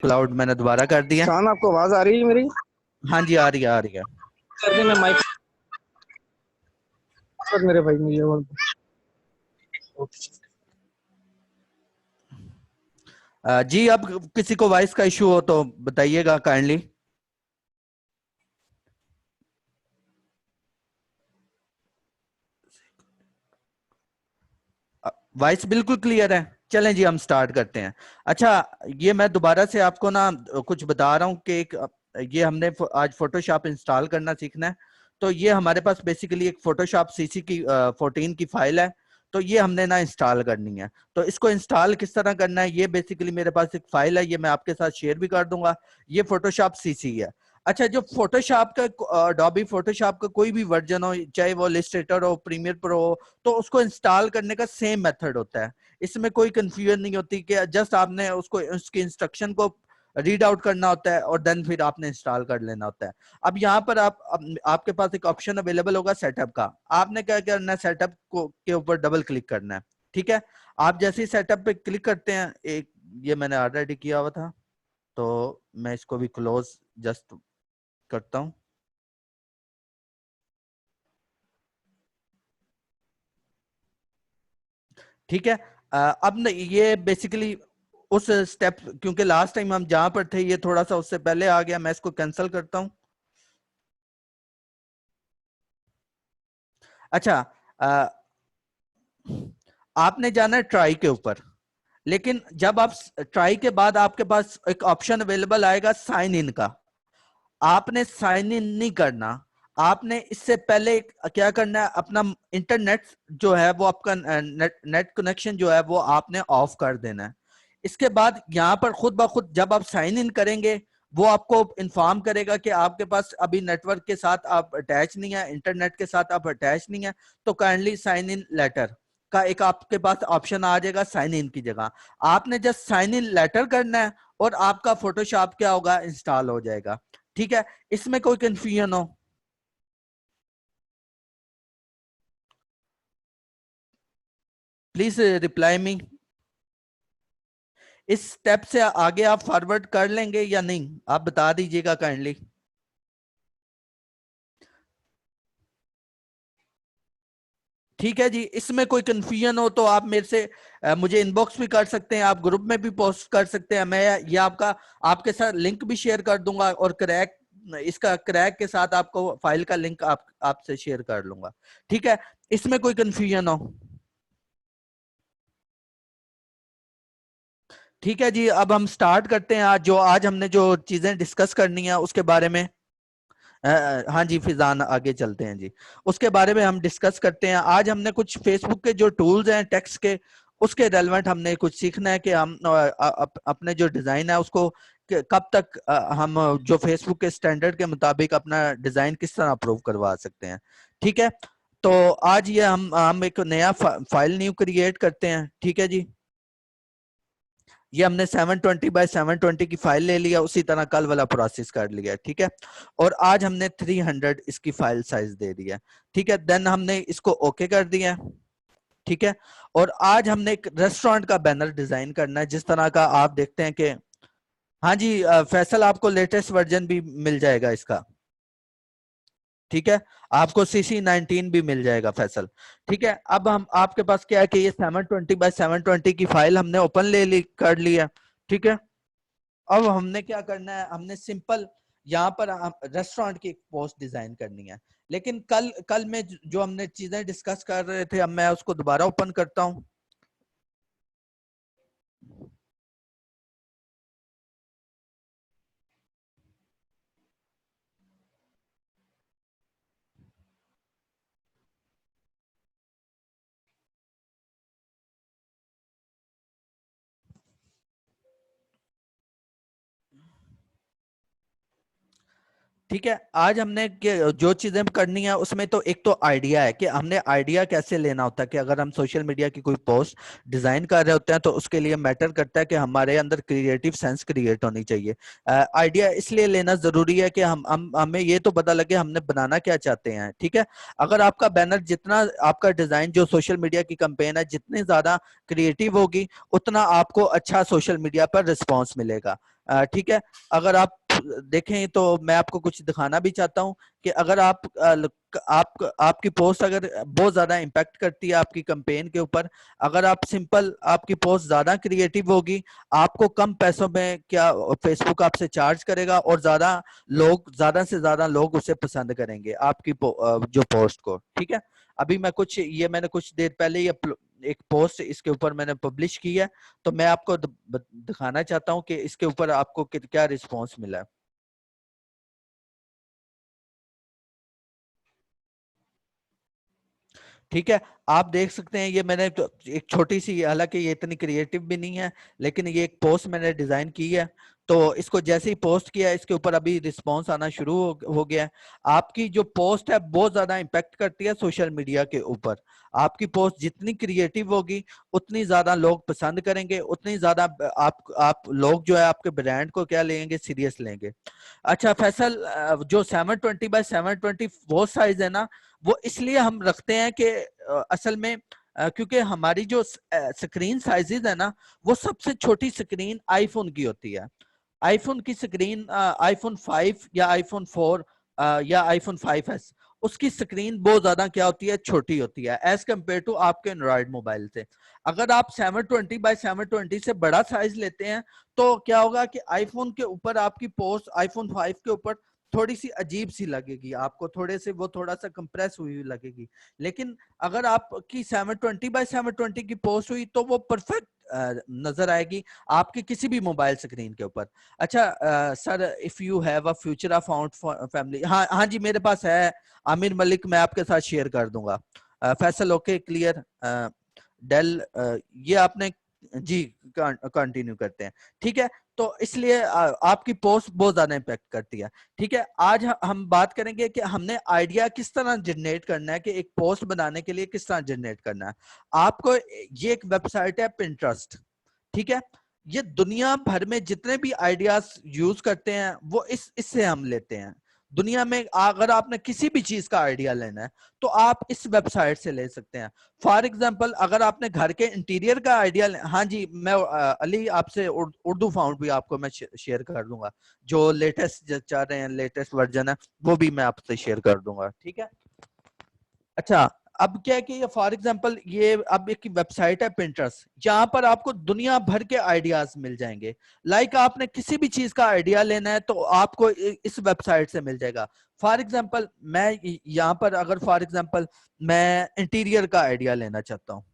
Cloud मैंने दोबारा कर दिया। शान, आपको आवाज आ रही है मेरी? हाँ जी, आ रही है, आ रही है। कर दी मैं माइक पर मेरे भाई मुझे बोल। जी, अब किसी को वॉइस का इशू हो तो बताइएगा काइंडली। वॉइस बिल्कुल क्लियर है। चलें जी, हम स्टार्ट करते हैं। अच्छा, ये मैं दोबारा से आपको ना कुछ बता रहा हूँ कि ये हमने आज फोटोशॉप इंस्टॉल करना सीखना है। तो ये हमारे पास बेसिकली एक फोटोशॉप सीसी की 14 की फाइल है। तो ये हमने ना इंस्टॉल करनी है। तो इसको इंस्टॉल किस तरह करना है, ये बेसिकली मेरे पास एक फाइल है, ये मैं आपके साथ शेयर भी कर दूंगा। ये फोटोशॉप सीसी है। अच्छा, जो फोटोशॉप का अडोबी फोटोशॉप का कोई भी वर्जन हो, चाहे वो इलस्ट्रेटर हो, प्रीमियर प्रो हो, तो उसको इंस्टॉल करने का सेम मेथड होता है। इसमें कोई कंफ्यूजन नहीं होती कि जस्ट आपने उसको उसकी इंस्ट्रक्शन को रीड आउट करना होता है और देन फिर आपने इंस्टॉल कर लेना होता है। अब यहाँ पर आपके पास एक ऑप्शन अवेलेबल होगा सेटअप का। आपने क्या करना है, सेटअप को के ऊपर डबल क्लिक करना है। ठीक है, आप जैसे ही सेटअप पे क्लिक करते हैं, एक ये मैंने ऑलरेडी किया हुआ था, तो मैं इसको भी क्लोज जस्ट करता हूं। ठीक है। अब न, ये बेसिकली उस स्टेप, क्योंकि लास्ट टाइम हम जहां पर थे ये थोड़ा सा उससे पहले आ गया, मैं इसको कैंसिल करता हूं। अच्छा, अ, आपने जाना है ट्राई के ऊपर। लेकिन जब आप ट्राई के बाद आपके पास एक ऑप्शन अवेलेबल आएगा साइन इन का। आपने साइन इन नहीं करना। आपने इससे पहले क्या करना है, अपना इंटरनेट जो है वो आपका नेट कनेक्शन जो है वो आपने ऑफ कर देना है। इसके बाद यहाँ पर खुद ब खुद जब आप साइन इन करेंगे, वो आपको इन्फॉर्म करेगा कि आपके पास अभी नेटवर्क के साथ आप अटैच नहीं है, इंटरनेट के साथ आप अटैच नहीं है, तो काइंडली साइन इन लेटर का एक आपके पास ऑप्शन आ जाएगा साइन इन की जगह। आपने जस्ट साइन इन लेटर करना है और आपका फोटोशॉप क्या होगा, इंस्टॉल हो जाएगा। ठीक है, इसमें कोई कंफ्यूजन हो प्लीज रिप्लाई मी। इस स्टेप से आगे आप फॉरवर्ड कर लेंगे या नहीं, आप बता दीजिएगा काइंडली। ठीक है जी, इसमें कोई कंफ्यूजन हो तो आप मेरे से मुझे इनबॉक्स भी कर सकते हैं, आप ग्रुप में भी पोस्ट कर सकते हैं। मैं ये आपका आपके साथ लिंक भी शेयर कर दूंगा और क्रैक इसका क्रैक के साथ आपको फाइल का लिंक आपसे शेयर कर लूंगा। ठीक है, इसमें कोई कंफ्यूजन हो? ठीक है जी, अब हम स्टार्ट करते हैं। आज हमने जो चीजें डिस्कस करनी है उसके बारे में। हाँ जी फिजान, आगे चलते हैं जी। उसके बारे में हम डिस्कस करते हैं। आज हमने कुछ फेसबुक के जो टूल्स हैं टेक्स्ट के, उसके रेलेवेंट हमने कुछ सीखना है कि हम अपने जो डिजाइन है उसको कब तक हम जो फेसबुक के स्टैंडर्ड के मुताबिक अपना डिजाइन किस तरह अप्रूव करवा सकते हैं। ठीक है, तो आज ये हम एक नया फाइल न्यू क्रिएट करते हैं। ठीक है जी, ये हमने 720 बाय 720 की फाइल ले लिया, उसी तरह कल वाला प्रोसेस कर लिया। ठीक है, और आज हमने 300 इसकी फाइल साइज दे दिया। ठीक है, देन हमने इसको ओके कर दिया। ठीक है, और आज हमने एक रेस्टोरेंट का बैनर डिजाइन करना है, जिस तरह का आप देखते हैं कि हाँ जी फैसल, आपको लेटेस्ट वर्जन भी मिल जाएगा इसका। ठीक है, आपको CC19 भी मिल जाएगा फैसल। ठीक है, अब हम आपके पास क्या है कि ये 720 बाय 720 की फाइल हमने ओपन कर ली है। ठीक है, अब हमने क्या करना है, हमने सिंपल यहाँ पर रेस्टोरेंट की एक पोस्ट डिजाइन करनी है। लेकिन कल कल में जो हमने चीजें डिस्कस कर रहे थे, अब मैं उसको दोबारा ओपन करता हूँ। ठीक है, आज हमने जो चीजें करनी है उसमें तो एक तो आइडिया है कि हमने आइडिया कैसे लेना होता है कि अगर हम सोशल मीडिया की कोई पोस्ट डिजाइन कर रहे होते हैं तो उसके लिए मैटर करता है कि हमारे अंदर क्रिएटिव सेंस क्रिएट होनी चाहिए। आइडिया इसलिए लेना जरूरी है कि हमें ये तो पता लगे हमने बनाना क्या चाहते हैं। ठीक है, अगर आपका बैनर जितना, आपका डिजाइन जो सोशल मीडिया की कंपेन है जितनी ज्यादा क्रिएटिव होगी, उतना आपको अच्छा सोशल मीडिया पर रिस्पॉन्स मिलेगा। ठीक है। अगर आप देखें तो मैं आपको कुछ दिखाना भी चाहता हूं कि अगर आपकी पोस्ट अगर बहुत ज्यादा इम्पैक्ट करती है आपकी कैंपेन के ऊपर, अगर आप सिंपल आपकी पोस्ट ज्यादा क्रिएटिव होगी, आपको कम पैसों में क्या फेसबुक आपसे चार्ज करेगा और ज्यादा से ज्यादा लोग उसे पसंद करेंगे आपकी जो पोस्ट को। ठीक है। अभी मैंने कुछ देर पहले ही एक पोस्ट इसके ऊपर मैंने पब्लिश की है, तो मैं आपको दिखाना चाहता हूं कि इसके ऊपर आपको क्या रिस्पॉन्स मिला है। ठीक है। आप देख सकते हैं ये मैंने तो एक छोटी सी, हालांकि ये इतनी क्रिएटिव भी नहीं है, लेकिन ये एक पोस्ट मैंने डिजाइन की है। तो इसको जैसे ही पोस्ट किया, इसके ऊपर अभी रिस्पांस आना शुरू हो गया है। आपकी जो पोस्ट है बहुत ज्यादा इम्पैक्ट करती है सोशल मीडिया के ऊपर। आपकी पोस्ट जितनी क्रिएटिव होगी उतनी ज्यादा लोग पसंद करेंगे, उतनी ज्यादा आप लोग जो है आपके ब्रांड को क्या लेंगे, सीरियस लेंगे। अच्छा फैसल, जो 720 बाय 720 वो साइज है ना, वो इसलिए हम रखते हैं कि असल में क्योंकि हमारी जो स्क्रीन साइजेस है ना, वो सबसे छोटी स्क्रीन आईफोन की होती है। आईफोन की स्क्रीन आईफोन 5 या आईफोन 4 या आईफोन 5s, उसकी स्क्रीन बहुत ज्यादा क्या होती है, छोटी होती है एज कम्पेयर टू आपके एंड्रॉइड मोबाइल से। अगर आप 720 बाय 720 से बड़ा साइज लेते हैं तो क्या होगा कि आईफोन के ऊपर आपकी पोस्ट आईफोन 5 के ऊपर थोड़ी सी अजीब सी लगेगी आपको, थोड़ा सा कंप्रेस हुई लगेगी। लेकिन अगर आपकी 720 बाय 720 की पोस्ट हुई तो वो परफेक्ट नजर आएगी आपके किसी भी मोबाइल स्क्रीन के ऊपर। अच्छा sir, if you have a future of found family, हाँ हाँ जी मेरे पास है आमिर मलिक, मैं आपके साथ शेयर कर दूंगा। Faisal okay clear. डेल ये आपने जी कंटिन्यू करते हैं। ठीक है। तो इसलिए आपकी पोस्ट बहुत ज्यादा इम्पैक्ट करती है। ठीक है। आज हम बात करेंगे कि हमने आइडिया किस तरह जनरेट करना है, कि एक पोस्ट बनाने के लिए किस तरह जनरेट करना है। आपको ये एक वेबसाइट है पिंटरेस्ट। ठीक है। ये दुनिया भर में जितने भी आइडियाज यूज करते हैं वो इससे हम लेते हैं। दुनिया में अगर आपने किसी भी चीज का आइडिया लेना है तो आप इस वेबसाइट से ले सकते हैं। फॉर एग्जाम्पल, अगर आपने घर के इंटीरियर का आइडिया, हाँ जी मैं अली आपसे उर्दू फाउंड भी आपको मैं शेयर कर दूंगा, जो लेटेस्ट चाह रहे हैं, लेटेस्ट वर्जन है वो भी मैं आपसे शेयर कर दूंगा। ठीक है। अच्छा, अब क्या है कि ये फॉर एग्जांपल ये अब एक वेबसाइट है पिंटरेस्ट, जहां पर आपको दुनिया भर के आइडियाज मिल जाएंगे। लाइक आपने किसी भी चीज का आइडिया लेना है तो आपको इस वेबसाइट से मिल जाएगा। फॉर एग्जांपल मैं यहाँ पर अगर फॉर एग्जांपल मैं इंटीरियर का आइडिया लेना चाहता हूँ।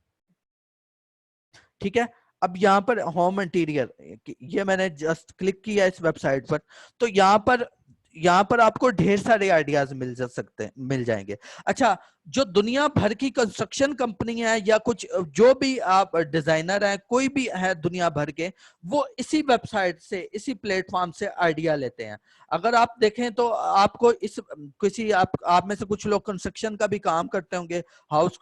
ठीक है। अब यहाँ पर होम इंटीरियर, ये मैंने जस्ट क्लिक किया इस वेबसाइट पर, तो यहाँ पर आपको ढेर सारे आइडियाज मिल जाएंगे। अच्छा, जो दुनिया भर की कंस्ट्रक्शन कंपनी है या कुछ जो भी आप डिजाइनर हैं, कोई भी है दुनिया भर के, वो इसी वेबसाइट से, इसी प्लेटफॉर्म से आइडिया लेते हैं। अगर आप देखें तो आपको इस किसी आप में से कुछ लोग कंस्ट्रक्शन का भी काम करते होंगे, हाउस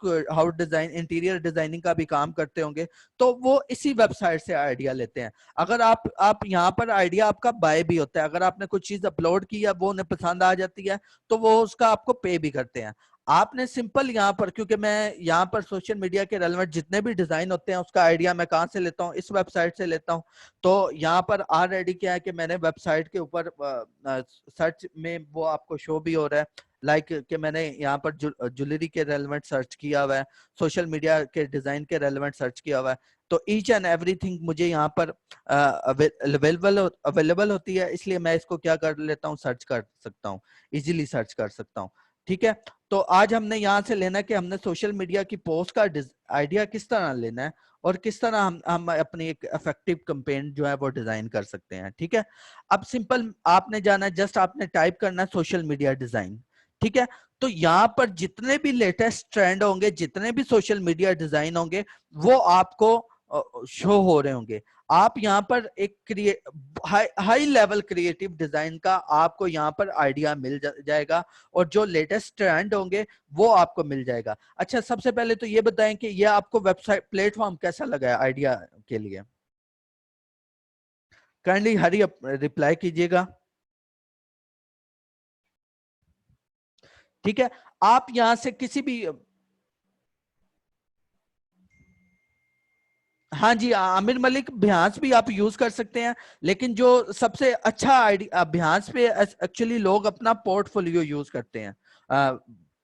डिजाइन, इंटीरियर डिजाइनिंग का भी काम करते होंगे, तो वो इसी वेबसाइट से आइडिया लेते हैं। अगर आप यहाँ पर आइडिया आपका बाय भी होता है, अगर आपने कुछ चीज अपलोड की है वो उन्हें पसंद आ जाती है तो वो उसका आपको पे भी करते हैं। आपने सिंपल यहाँ पर, क्योंकि मैं यहाँ पर सोशल मीडिया के रेलेवेंट जितने भी डिजाइन होते हैं उसका आइडिया मैं कहाँ से लेता हूँ, इस वेबसाइट से लेता हूँ। तो यहाँ पर ऑलरेडी क्या है कि मैंने वेबसाइट के ऊपर सर्च में वो आपको शो भी हो रहा है, लाइक कि मैंने यहाँ पर ज्वेलरी के रेलेवेंट सर्च किया हुआ है, सोशल मीडिया के डिजाइन के रेलेवेंट सर्च किया हुआ है। तो ईच एंड एवरीथिंग मुझे यहाँ पर अवेलेबल होती है, इसलिए मैं इसको क्या कर लेता हूँ, सर्च कर सकता हूँ, इजीली सर्च कर सकता हूँ। ठीक है। तो आज हमने यहाँ से लेना है कि हमने सोशल मीडिया की पोस्ट का आइडिया किस तरह लेना है और किस तरह हम अपनी एक इफेक्टिव कैंपेन जो है वो डिजाइन कर सकते हैं। ठीक है। अब सिंपल आपने जाना है, जस्ट आपने टाइप करना है सोशल मीडिया डिजाइन। ठीक है। तो यहाँ पर जितने भी लेटेस्ट ट्रेंड होंगे, जितने भी सोशल मीडिया डिजाइन होंगे, वो आपको शो हो रहे होंगे। आप यहाँ पर एक हाई लेवल क्रिएटिव डिजाइन का आपको यहाँ पर आइडिया मिल जाएगा और जो लेटेस्ट ट्रेंड होंगे वो आपको मिल जाएगा। अच्छा, सबसे पहले तो ये बताएं कि ये आपको वेबसाइट प्लेटफॉर्म कैसा लगा है आइडिया के लिए। काइंडली हरी रिप्लाई कीजिएगा। ठीक है। आप यहां से किसी भी, हाँ जी, आमिर मलिक Behance भी आप यूज कर सकते हैं, लेकिन जो सबसे अच्छा आइडिया Behance पे एक्चुअली लोग अपना पोर्टफोलियो यूज करते हैं,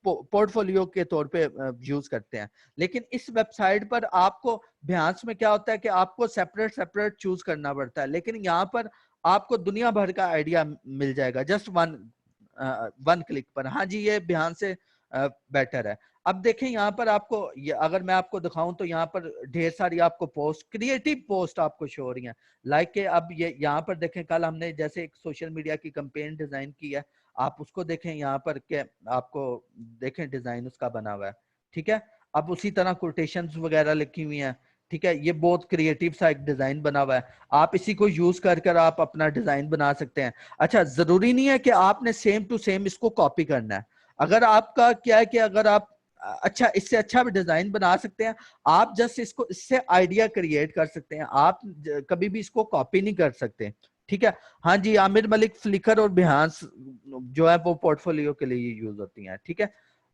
पोर्टफोलियो के तौर पे यूज करते हैं। लेकिन इस वेबसाइट पर आपको Behance में क्या होता है कि आपको सेपरेट सेपरेट चूज करना पड़ता है, लेकिन यहाँ पर आपको दुनिया भर का आइडिया मिल जाएगा जस्ट वन क्लिक पर। हाँ जी, ये Behance से बेटर है। अब देखें यहाँ पर आपको अगर मैं आपको दिखाऊं तो यहाँ पर ढेर सारी आपको पोस्ट, क्रिएटिव पोस्ट आपको शो हो रही हैं। लाइक के अब ये यहाँ पर देखें, कल हमने जैसे एक सोशल मीडिया की कैंपेन डिजाइन की है, आप उसको देखें यहाँ पर के आपको देखें डिजाइन उसका बना हुआ है। ठीक है, अब उसी तरह कोटेशंस वगैरह लिखी हुई हैं। ठीक है, ये बहुत क्रिएटिव सा एक डिजाइन बना हुआ है, आप इसी को यूज कर कर आप अपना डिजाइन बना सकते हैं। अच्छा, जरूरी नहीं है कि आपने सेम टू सेम इसको कॉपी करना है। अगर आपका क्या है कि अगर आप अच्छा इससे अच्छा भी डिजाइन बना सकते हैं, आप जस्ट इसको इससे आइडिया क्रिएट कर सकते हैं, आप कभी भी इसको कॉपी नहीं कर सकते। ठीक है। हाँ जी, आमिर मलिक, फ्लिकर और Behance जो है वो पोर्टफोलियो के लिए यूज होती हैं। ठीक है।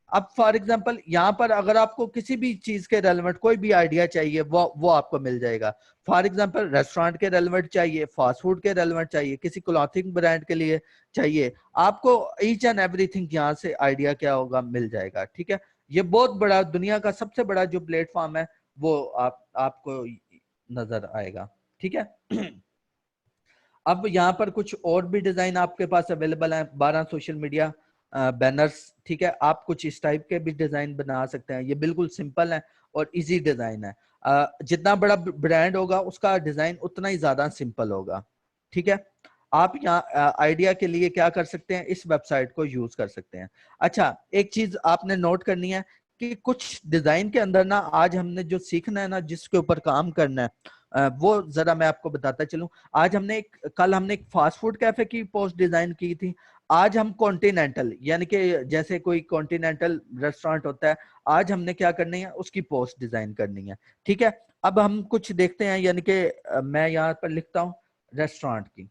अब फॉर एग्जांपल यहाँ पर अगर आपको किसी भी चीज के रेलेवेंट कोई भी आइडिया चाहिए, वो आपको मिल जाएगा। फॉर एग्जांपल रेस्टोरेंट के रेलेवेंट चाहिए, फास्ट फूड के रेलेवेंट चाहिए, किसी क्लॉथिंग ब्रांड के लिए चाहिए, आपको ईच एंड एवरीथिंग यहाँ से आइडिया क्या होगा मिल जाएगा। ठीक है, ये बहुत बड़ा, दुनिया का सबसे बड़ा जो प्लेटफॉर्म है वो आपको नजर आएगा। ठीक है। अब यहाँ पर कुछ और भी डिजाइन आपके पास अवेलेबल है, 12 सोशल मीडिया बैनर्स। ठीक है, आप कुछ इस टाइप के भी डिजाइन बना सकते हैं, ये बिल्कुल सिंपल है और इजी डिजाइन है। जितना बड़ा ब्रांड होगा उसका डिजाइन उतना ही ज्यादा सिंपल होगा। ठीक है, आप यहाँ आइडिया के लिए क्या कर सकते हैं, इस वेबसाइट को यूज कर सकते हैं। अच्छा, एक चीज आपने नोट करनी है कि कुछ डिजाइन के अंदर ना आज हमने जो सीखना है ना, जिसके ऊपर काम करना है, वो जरा मैं आपको बताता चलूं। आज कल हमने एक फास्ट फूड कैफे की पोस्ट डिजाइन की थी। आज हम कॉन्टिनेंटल, यानी कि जैसे कोई कॉन्टिनेंटल रेस्टोरेंट होता है, आज हमने क्या करनी है, उसकी पोस्ट डिजाइन करनी है। ठीक है, अब हम कुछ देखते हैं, यानी कि मैं यहाँ पर लिखता हूँ रेस्टोरेंट की।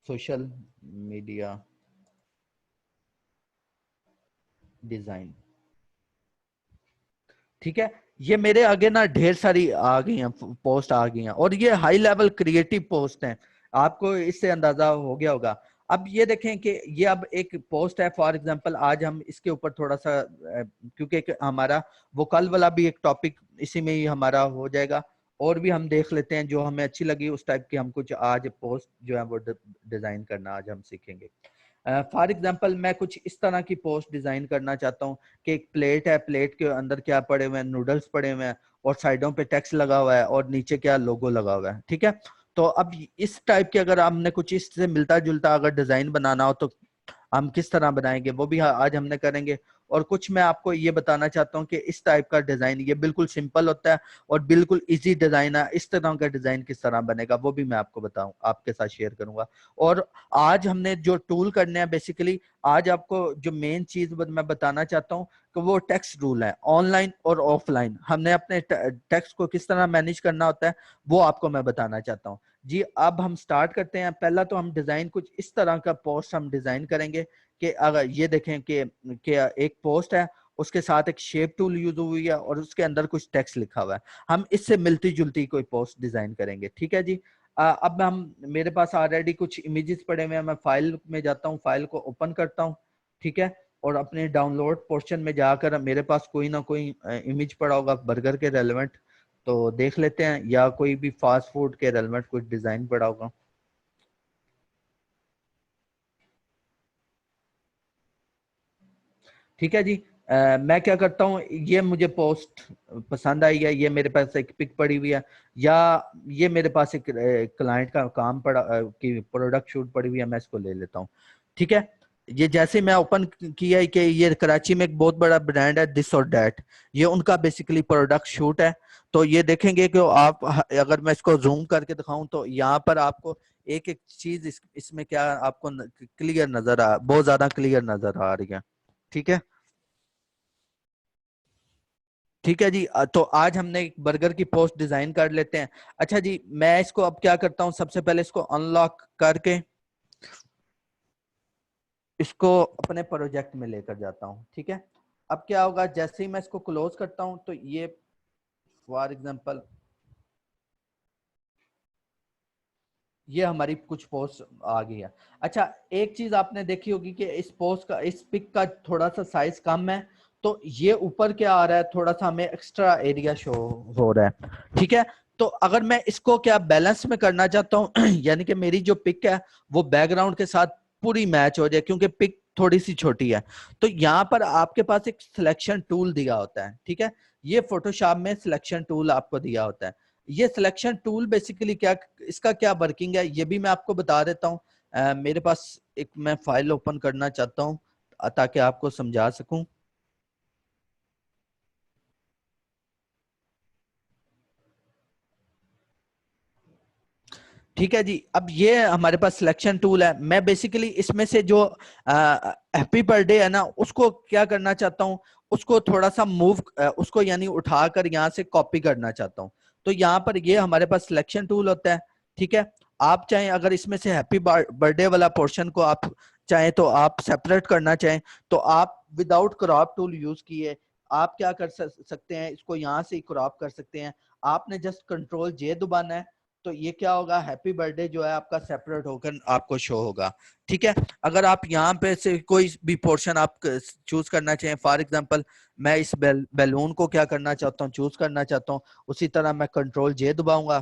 Social media design. ठीक है, ये मेरे आगे ना ढेर सारी आ गई हैं, पोस्ट आ गई हैं, और ये हाई लेवल क्रिएटिव पोस्ट हैं, आपको इससे अंदाजा हो गया होगा। अब ये देखें कि ये अब एक पोस्ट है, फॉर एग्जांपल आज हम इसके ऊपर थोड़ा सा क्योंकि हमारा वो कल वाला भी एक टॉपिक इसी में ही हमारा हो जाएगा, और भी हम देख लेते हैं जो हमें अच्छी लगी उस टाइप की हम कुछ आज पोस्ट जो है वो डिजाइन करना आज हम सीखेंगे। फॉर एग्जाम्पल मैं कुछ इस तरह की पोस्ट डिजाइन करना चाहता हूँ कि एक प्लेट है, प्लेट के अंदर क्या पड़े हुए हैं, नूडल्स पड़े हुए हैं, और साइडों पे टेक्स्ट लगा हुआ है, और नीचे क्या लोगो लगा हुआ है। ठीक है, तो अब इस टाइप के अगर हमने कुछ इससे मिलता जुलता अगर डिजाइन बनाना हो तो हम किस तरह बनाएंगे, वो भी आज हमने करेंगे। और कुछ मैं आपको ये बताना चाहता हूँ कि इस टाइप का डिजाइन ये बिल्कुल सिंपल होता है और बिल्कुल इजी डिजाइन है, इस तरह का डिजाइन किस तरह बनेगा वो भी मैं आपको बताऊं, आपके साथ शेयर करूंगा। और आज हमने जो टूल करने हैं, बेसिकली आज आपको जो मेन चीज मैं बताना चाहता हूँ कि वो टेक्स्ट रूल है, ऑनलाइन और ऑफलाइन हमने अपने टेक्स्ट को किस तरह मैनेज करना होता है वो आपको मैं बताना चाहता हूँ। जी, अब हम स्टार्ट करते हैं। पहला तो हम डिजाइन कुछ इस तरह का पोस्ट हम डिजाइन करेंगे कि अगर ये देखें कि एक पोस्ट है, उसके साथ एक शेप टूल यूज हुई है और उसके अंदर कुछ टेक्स्ट लिखा हुआ है, हम इससे मिलती जुलती कोई पोस्ट डिजाइन करेंगे। ठीक है जी। अब हम मेरे पास ऑलरेडी कुछ इमेजेस पड़े हुए हैं, मैं फाइल में जाता हूँ, फाइल को ओपन करता हूँ। ठीक है, और अपने डाउनलोड पोर्शन में जाकर मेरे पास कोई ना कोई इमेज पड़ा होगा बर्गर के रेलेवेंट, तो देख लेते हैं, या कोई भी फास्ट फूड के रेलेवेंट कुछ डिजाइन पड़ा होगा। ठीक है जी। मैं क्या करता हूँ, ये मुझे पोस्ट पसंद आई है, ये मेरे पास एक पिक पड़ी हुई है, या ये मेरे पास एक क्लाइंट का काम पड़ा की प्रोडक्ट शूट पड़ी हुई है, मैं इसको ले लेता हूँ। ठीक है, ये जैसे मैं ओपन किया है कि ये कराची में एक बहुत बड़ा ब्रांड है दिस और दैट, ये उनका बेसिकली प्रोडक्ट शूट है। तो ये देखेंगे कि आप अगर मैं इसको जूम करके दिखाऊं तो यहाँ पर आपको एक एक चीज इसमें क्या आपको क्लियर नजर बहुत ज्यादा क्लियर नजर आ रही है। ठीक है, ठीक है जी। तो आज हमने एक बर्गर की पोस्ट डिजाइन कर लेते हैं। अच्छा जी, मैं इसको अब क्या करता हूँ, सबसे पहले इसको अनलॉक करके इसको अपने प्रोजेक्ट में लेकर जाता हूँ। ठीक है, अब क्या होगा, जैसे ही मैं इसको क्लोज करता हूँ तो ये फॉर एग्जांपल ये हमारी कुछ पोस्ट आ गई है। अच्छा, एक चीज आपने देखी होगी कि इस पोस्ट का, इस पिक का थोड़ा सा साइज कम है, तो ये ऊपर क्या आ रहा है, थोड़ा सा हमें एक्स्ट्रा एरिया शो हो रहा है। ठीक है, तो अगर मैं इसको क्या बैलेंस में करना चाहता हूँ यानी कि मेरी जो पिक है वो बैकग्राउंड के साथ पूरी मैच हो जाए, क्योंकि पिक थोड़ी सी छोटी है, तो यहाँ पर आपके पास एक सिलेक्शन टूल दिया होता है। ठीक है, ये फोटोशॉप में सिलेक्शन टूल आपको दिया होता है। ये सिलेक्शन टूल बेसिकली क्या, इसका क्या वर्किंग है ये भी मैं आपको बता देता हूँ। मेरे पास एक, मैं फाइल ओपन करना चाहता हूँ ताकि आपको समझा सकूं। ठीक है जी, अब ये हमारे पास सिलेक्शन टूल है। मैं बेसिकली इसमें से जो हैप्पी बर्थडे है ना, उसको क्या करना चाहता हूँ, उसको थोड़ा सा मूव, उसको यानी उठाकर यहाँ से कॉपी करना चाहता हूँ। तो यहाँ पर ये हमारे पास सिलेक्शन टूल होता है। ठीक है, आप चाहें अगर इसमें से हैप्पी बर्थडे वाला पोर्शन को आप चाहें तो आप सेपरेट करना चाहें, तो आप विदाउट क्रॉप टूल यूज किए आप क्या कर सकते हैं, इसको यहाँ से क्रॉप कर सकते हैं। आपने जस्ट कंट्रोल जे दबाना है, तो ये क्या होगा, हैप्पी बर्थडे जो है आपका सेपरेट होकर आपको शो होगा। ठीक है, अगर आप यहाँ पे से कोई भी पोर्शन आप चूज करना चाहें, फॉर एग्जांपल मैं इस बैलून को क्या करना चाहता हूँ, चूज करना चाहता हूँ, उसी तरह मैं कंट्रोल जे दबाऊंगा।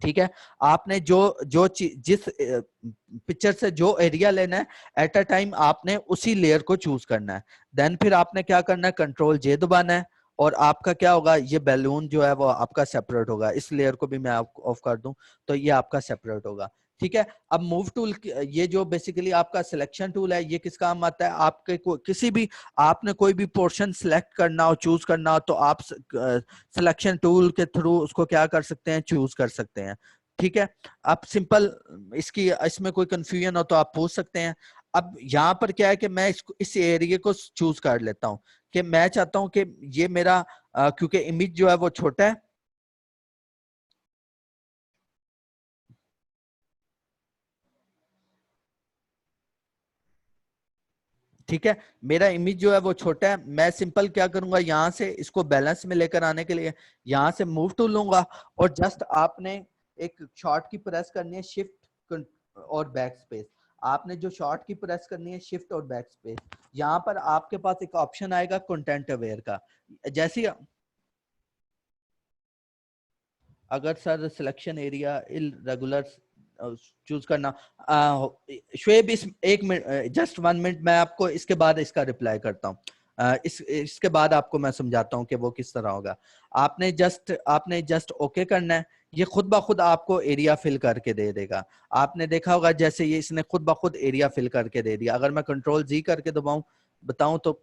ठीक है, आपने जो जो जिस पिक्चर से जो एरिया लेना है एट अ टाइम आपने उसी लेयर को चूज करना है। देन फिर आपने क्या करना है, कंट्रोल जे दबाना है, और आपका क्या होगा, ये बैलून जो है वो आपका सेपरेट होगा। इस लेयर को भी मैं आपको ऑफ कर दूं तो ये आपका सेपरेट होगा। ठीक है, अब मूव टूल, ये जो बेसिकली आपका सिलेक्शन टूल है, ये किस काम आता है, आपके किसी भी, आपने कोई भी पोर्शन सिलेक्ट करना हो, चूज करना हो, तो आप सिलेक्शन टूल के थ्रू उसको क्या कर सकते हैं, चूज कर सकते हैं। ठीक है, आप सिंपल, इसकी इसमें कोई कंफ्यूजन हो तो आप पूछ सकते हैं। अब यहाँ पर क्या है कि मैं इसको, इस एरिया को चूज कर लेता हूँ कि मैं चाहता हूँ कि ये मेरा क्योंकि इमेज जो है वो छोटा है। ठीक है, मेरा इमेज जो है वो छोटा है, मैं सिंपल क्या करूंगा, यहाँ से इसको बैलेंस में लेकर आने के लिए यहाँ से मूव टूल लूंगा, और जस्ट आपने एक शॉर्ट की प्रेस करनी है, शिफ्ट और बैक स्पेस। आपने जो शॉर्ट की प्रेस करनी है, शिफ्ट और बैक स्पेस, यहाँ पर आपके पास एक ऑप्शन आएगा कंटेंट अवेयर का। जैसे अगर sir selection area irregular choose करना, शुएब इस एक मिनट, जस्ट 1 मिनट, मैं आपको इसके बाद इसका रिप्लाई करता हूँ। इसके बाद आपको मैं समझाता हूँ कि वो किस तरह होगा। आपने जस्ट ओके करना है, ये खुद ब खुद आपको एरिया फिल करके दे देगा। आपने देखा होगा जैसे ये इसने खुद ब खुद एरिया फिल करके दे दिया। अगर मैं कंट्रोल जी करके दबाऊं बताऊं तो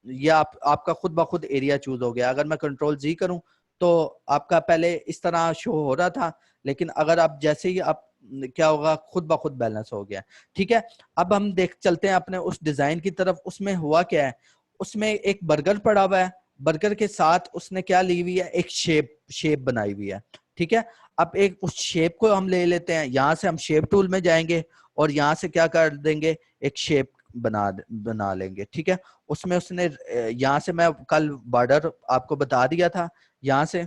ये आपका खुद ब खुद एरिया चूज हो गया। अगर मैं कंट्रोल जी करूं तो आपका पहले इस तरह शो हो रहा था, लेकिन अगर आप जैसे ही आप क्या होगा, खुद ब खुद बैलेंस हो गया। ठीक है, अब हम देख चलते हैं अपने उस डिजाइन की तरफ। उसमें हुआ क्या है, उसमें एक बर्गर पड़ा हुआ है, बर्गर के साथ उसने क्या ली हुई है, एक शेप शेप बनाई हुई है। ठीक है, अब एक उस शेप को हम ले लेते हैं, यहाँ से हम शेप टूल में जाएंगे और यहाँ से क्या कर देंगे, एक शेप बना बना लेंगे। ठीक है, उसमें उसने यहाँ से, मैं कल बॉर्डर आपको बता दिया था, यहाँ से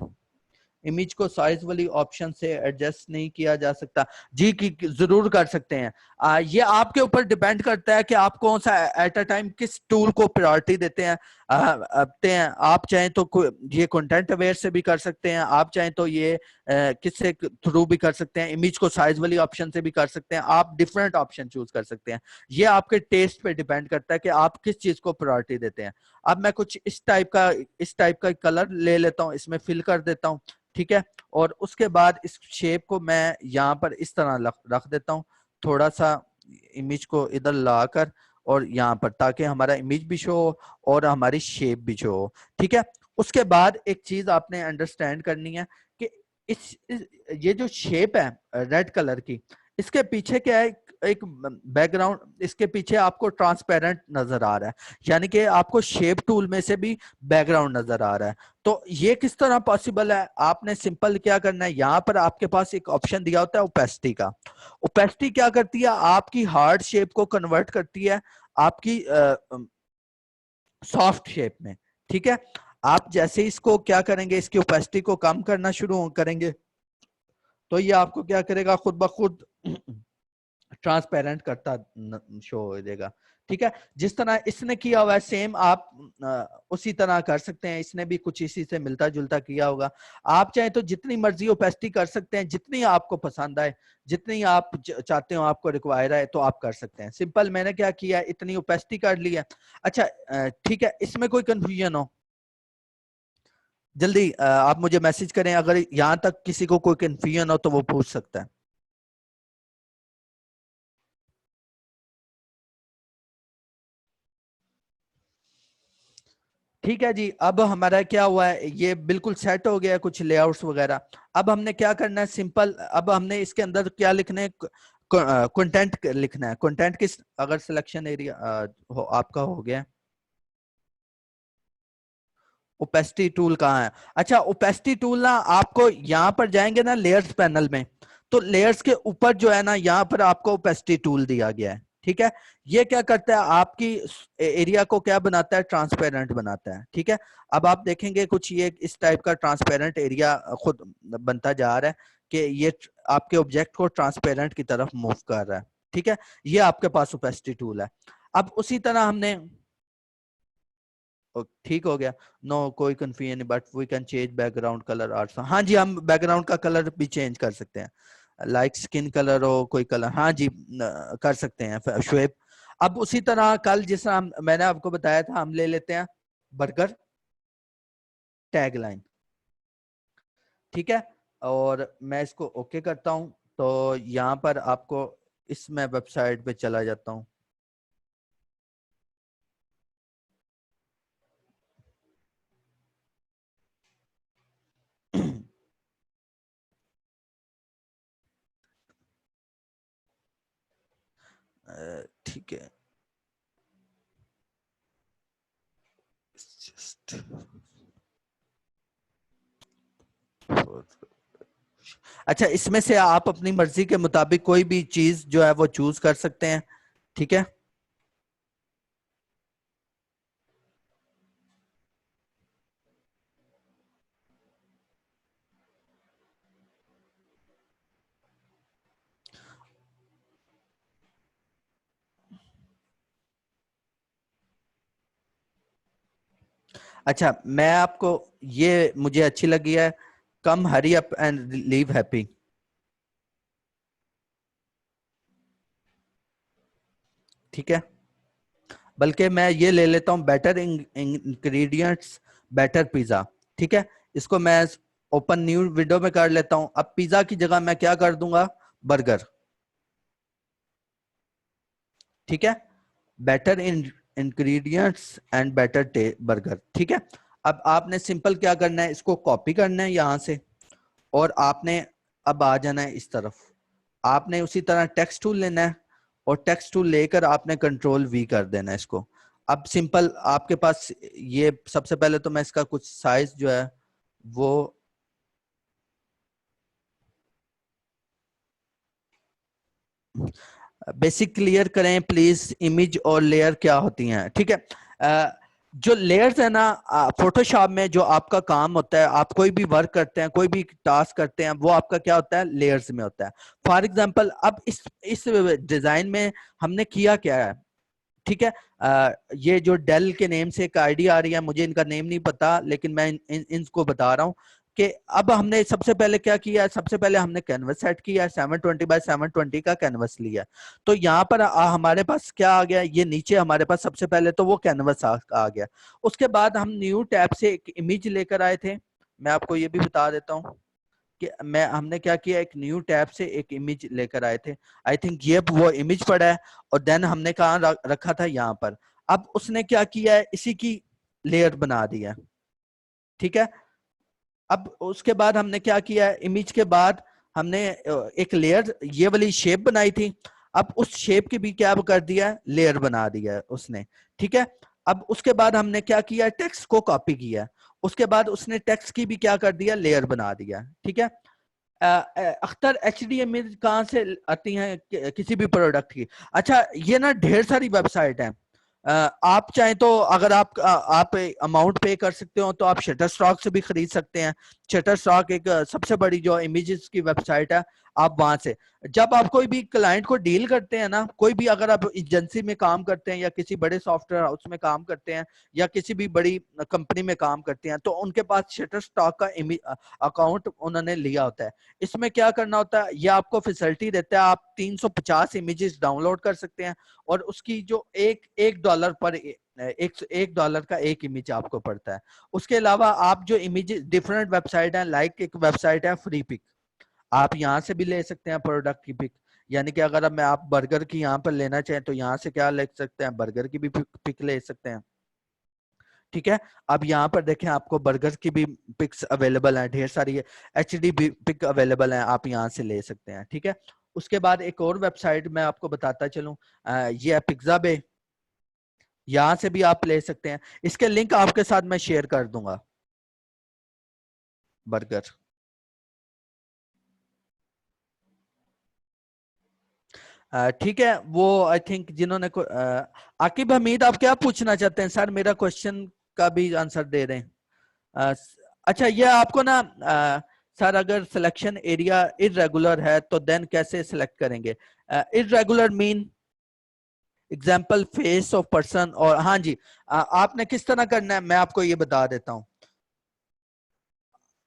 इमेज को साइज वाली ऑप्शन से एडजस्ट नहीं किया जा सकता। जी जरूर कर सकते हैं। ये आपके ऊपर डिपेंड करता है कि आप कौन सा एट अ टाइम किस टूल को प्रायोरिटी देते हैं। आप चाहें तो ये कंटेंट अवेयर से भी कर सकते हैं, आप चाहें तो ये किससे थ्रू भी कर सकते हैं, इमेज को साइज वाली ऑप्शन से भी कर सकते हैं, आप डिफरेंट ऑप्शन चूज कर सकते हैं। ये आपके टेस्ट पे डिपेंड करता है कि आप किस चीज को प्रायोरिटी देते हैं। अब मैं कुछ इस टाइप का कलर ले लेता हूँ, इसमें फिल कर देता हूँ। ठीक है, और उसके बाद इस शेप को मैं यहाँ पर इस तरह रख देता हूँ, थोड़ा सा इमेज को इधर लाकर और यहाँ पर, ताकि हमारा इमेज भी शो हो और हमारी शेप भी शो हो। ठीक है, उसके बाद एक चीज आपने अंडरस्टैंड करनी है कि इस ये जो शेप है रेड कलर की, इसके पीछे क्या है, एक बैकग्राउंड, इसके पीछे आपको ट्रांसपेरेंट नजर आ रहा है, यानी कि आपको शेप टूल में से भी बैकग्राउंड नजर आ रहा है। तो ये किस तरह पॉसिबल है? आपने सिंपल क्या करना है, यहाँ पर आपके पास एक ऑप्शन दिया होता है ओपेसिटी का। ओपेसिटी क्या करती है, आपकी हार्ड शेप को कन्वर्ट करती है आपकी सॉफ्ट शेप में। ठीक है, आप जैसे इसको क्या करेंगे, इसकी ओपेसिटी को कम करना शुरू करेंगे तो ये आपको क्या करेगा, खुद ब खुद ट्रांसपेरेंट करता शो हो जाएगा। ठीक है, जिस तरह इसने किया हुआ है सेम आप उसी तरह कर सकते हैं। इसने भी कुछ इसी से मिलता जुलता किया होगा। आप चाहे तो जितनी मर्जी ओपेसिटी कर सकते हैं, जितनी आपको पसंद आए, जितनी आप चाहते हो, आपको रिक्वायर है तो आप कर सकते हैं। सिंपल मैंने क्या किया, इतनी ओपेसिटी कर ली है। अच्छा ठीक है, इसमें कोई कंफ्यूजन हो जल्दी आप मुझे मैसेज करें, अगर यहां तक किसी को कोई कंफ्यूजन हो तो वो पूछ सकता है। ठीक है जी, अब हमारा क्या हुआ है, ये बिल्कुल सेट हो गया है कुछ लेआउट्स वगैरह। अब हमने क्या करना है, सिंपल अब हमने इसके अंदर क्या लिखना है, कंटेंट लिखना है। कंटेंट किस, अगर सिलेक्शन एरिया आपका हो गया, ओपेसिटी टूल कहाँ है? अच्छा, ओपेसिटी टूल ना आपको यहाँ पर जाएंगे ना लेयर्स पैनल में, तो लेयर्स के ऊपर जो है ना, यहाँ पर आपको ओपेसिटी टूल दिया गया है। ठीक है, ये क्या करता है, आपकी एरिया को क्या बनाता है, ट्रांसपेरेंट बनाता है। ठीक है, अब आप देखेंगे कुछ ये इस टाइप का ट्रांसपेरेंट एरिया खुद बनता जा रहा है कि ये आपके ऑब्जेक्ट को ट्रांसपेरेंट की तरफ मूव कर रहा है। ठीक है, ये आपके पास ओपेसिटी टूल है। अब उसी तरह हमने ठीक हो गया, नो कोई confusion, but we can change background colour also. हाँ जी, हम बैकग्राउंड का कलर भी चेंज कर सकते हैं, लाइक स्किन कलर हो कोई कलर, हाँ जी कर सकते हैं शुएब। अब उसी तरह कल जिस तरह मैंने आपको बताया था, हम ले लेते हैं बर्गर टैगलाइन। ठीक है, और मैं इसको ओके करता हूं, तो यहाँ पर आपको इस मैं वेबसाइट पे चला जाता हूँ। ठीक है, just अच्छा, इसमें से आप अपनी मर्जी के मुताबिक कोई भी चीज जो है वो चूज कर सकते हैं। ठीक है, अच्छा मैं आपको, ये मुझे अच्छी लगी है, come hurry up and leave happy. ठीक है, बल्कि मैं ये ले लेता हूं, बेटर इंग्रेडिएंट्स बेटर पिज्जा। ठीक है, इसको मैं ओपन न्यू विंडो में कर लेता हूं। अब पिज्जा की जगह मैं क्या कर दूंगा, बर्गर। ठीक है, better ingredients and better burger. ठीक है, अब आपने सिंपल क्या करना है, इसको कॉपी करना है यहां से, और आपने अब आ जाना है इस तरफ। आपने उसी तरह टेक्स्ट टूल लेना है, और टेक्स्ट टूल लेकर आपने कंट्रोल वी कर देना है इसको। अब सिंपल आपके पास ये, सबसे पहले तो मैं इसका कुछ साइज जो है वो बेसिक क्लियर करें प्लीज। इमेज और लेयर क्या होती हैं? ठीक है, जो लेयर्स है ना, फोटोशॉप में जो आपका काम होता है, आप कोई भी वर्क करते हैं, कोई भी टास्क करते हैं, वो आपका क्या होता है, लेयर्स में होता है। फॉर एग्जांपल अब इस डिजाइन में हमने किया क्या है। ठीक है, ये जो डेल के नेम से एक आईडी आ रही है, मुझे इनका नेम नहीं पता, लेकिन मैं इनको बता रहा हूँ कि अब हमने सबसे पहले क्या किया है, सबसे पहले हमने कैनवस सेट किया है, 720 बाय 720 का कैनवस लिया। तो यहाँ पर हमारे पास क्या आ गया, ये नीचे हमारे पास सबसे पहले तो वो कैनवस आ गया। उसके बाद हम न्यू टैब से एक इमेज लेकर आए थे। मैं आपको ये भी बता देता हूँ कि मैं हमने क्या किया, एक न्यू टैब से एक इमेज लेकर आए थे। आई थिंक ये वो इमेज पड़ा है, और देन हमने कहा रखा था यहाँ पर। अब उसने क्या किया है, इसी की लेयर बना दिया। ठीक है, अब उसके बाद हमने क्या किया है, इमेज के बाद हमने एक लेयर ये वाली शेप बनाई थी। अब उस शेप की भी क्या कर दिया, लेयर बना दिया है उसने, ठीक है। अब उसके बाद हमने क्या किया, टेक्स्ट को कॉपी किया, उसके बाद उसने टेक्स्ट की भी क्या कर दिया, लेयर बना दिया, ठीक है। अख्तर HTML कहाँ से आती हैं किसी भी प्रोडक्ट की? अच्छा, ये ना ढेर सारी वेबसाइट है। आप चाहें तो अगर आप अमाउंट पे कर सकते हो तो आप शटरस्टॉक से भी खरीद सकते हैं। शटरस्टॉक एक सबसे बड़ी जो इमेजेस की वेबसाइट है, आप वहां से जब आप कोई भी क्लाइंट को डील करते हैं ना, कोई भी अगर आप एजेंसी में काम करते हैं या किसी बड़े सॉफ्टवेयर हाउस में काम करते हैं या किसी भी बड़ी कंपनी में काम करते हैं, तो उनके पास शटरस्टॉक का अकाउंट उन्होंने लिया होता है। इसमें क्या करना होता है, ये आपको फैसिलिटी देता है, आप 350 इमेजेस डाउनलोड कर सकते हैं और उसकी जो एक डॉलर पर एक डॉलर का एक इमेज आपको पड़ता है। उसके अलावा आप जो इमेज डिफरेंट वेबसाइट है, लाइक एक वेबसाइट है फ्री पिक, आप यहाँ से भी ले सकते हैं प्रोडक्ट की पिक। यानी कि अगर मैं आप बर्गर की यहाँ पर लेना चाहें तो यहाँ से क्या ले सकते हैं, बर्गर की भी पिक ले सकते हैं, ठीक है। अब यहाँ पर देखें, आपको बर्गर की भी पिक्स अवेलेबल हैं, ढेर सारी है, HD पिक अवेलेबल है, आप यहाँ से ले सकते हैं, ठीक है। उसके बाद एक और वेबसाइट मैं आपको बताता चलूं, ये है पिज्जा बे, यहाँ से भी आप ले सकते हैं। इसके लिंक आपके साथ मैं शेयर कर दूंगा। बर्गर, ठीक है। वो आई थिंक जिन्होंने आकिब हमीद, आप क्या पूछना चाहते हैं सर? मेरा क्वेश्चन का भी आंसर दे दें। अ, अच्छा, ये आपको ना सर, अगर सिलेक्शन एरिया इरेगुलर है तो देन कैसे सिलेक्ट करेंगे? Irregular mean example face of person, और हाँ जी, आपने किस तरह करना है मैं आपको ये बता देता हूँ।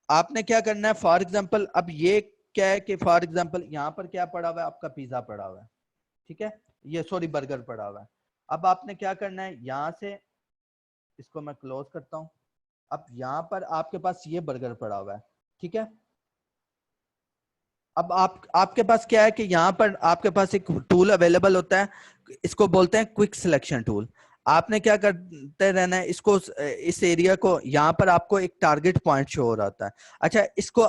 आपने क्या करना है, फॉर एग्जाम्पल, अब ये क्या है कि फॉर एग्जाम्पल यहाँ पर क्या पड़ा हुआ है, आपका पिज्जा पड़ा हुआ है, ठीक है, ये सॉरी बर्गर पड़ा हुआ है। अब आपने क्या करना है, यहाँ से इसको मैं क्लोज करता हूँ। अब यहाँ पर आपके पास ये बर्गर पड़ा हुआ है, ठीक है। अब आपके पास क्या है कि यहाँ पर आपके पास एक टूल अवेलेबल होता है, इसको बोलते हैं क्विक सिलेक्शन टूल। आपने क्या करते रहना है, इसको इस एरिया को, यहाँ पर आपको एक टारगेट पॉइंट शो हो रहा होता है। अच्छा,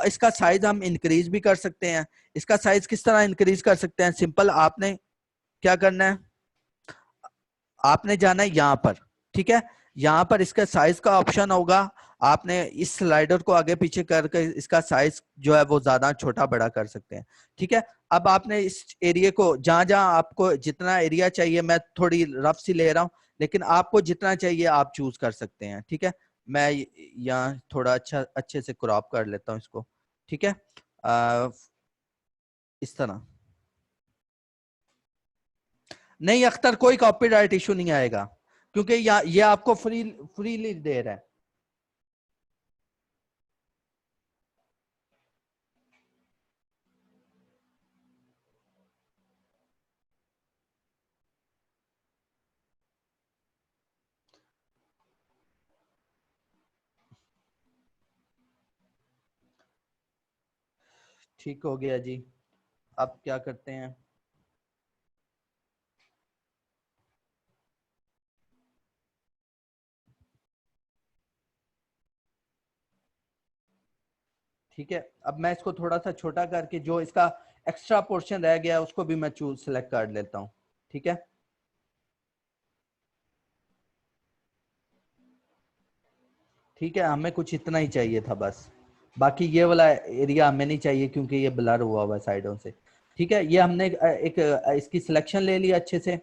इसका साइज हम इंक्रीज भी कर सकते हैं। इसका साइज किस तरह इंक्रीज कर सकते हैं? सिंपल, आपने क्या करना है, आपने जाना है यहाँ पर, ठीक है। यहाँ पर इसका साइज का ऑप्शन होगा, आपने इस स्लाइडर को आगे पीछे करके इसका साइज जो है वो ज्यादा छोटा बड़ा कर सकते हैं, ठीक है। अब आपने इस एरिया को, जहां जहां आपको जितना एरिया चाहिए, मैं थोड़ी रफ सी ले रहा हूं, लेकिन आपको जितना चाहिए आप चूज कर सकते हैं, ठीक है। मैं यहाँ थोड़ा अच्छे से क्रॉप कर लेता हूँ इसको, ठीक है। इस तरह नहीं अख्तर, कोई कॉपीराइट इशू नहीं आएगा, क्योंकि ये आपको फ्रीली दे रहा है। ठीक हो गया जी। अब क्या करते हैं, ठीक है। अब मैं इसको थोड़ा सा छोटा करके जो इसका एक्स्ट्रा पोर्शन रह गया उसको भी मैं चूज सेलेक्ट कर लेता हूँ, ठीक है। ठीक है, हमें कुछ इतना ही चाहिए था बस, बाकी ये वाला एरिया हमें नहीं चाहिए क्योंकि ये ब्लर हुआ हुआ है साइडों से, ठीक है। ये हमने एक इसकी सिलेक्शन ले लिया अच्छे से।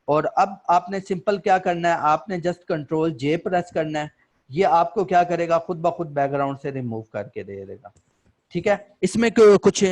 और अब आपने सिंपल क्या करना है, आपने जस्ट कंट्रोल J प्रेस करना है, ये आपको क्या करेगा, खुद ब खुद बैकग्राउंड से रिमूव करके दे देगा, ठीक है। इसमें कुछ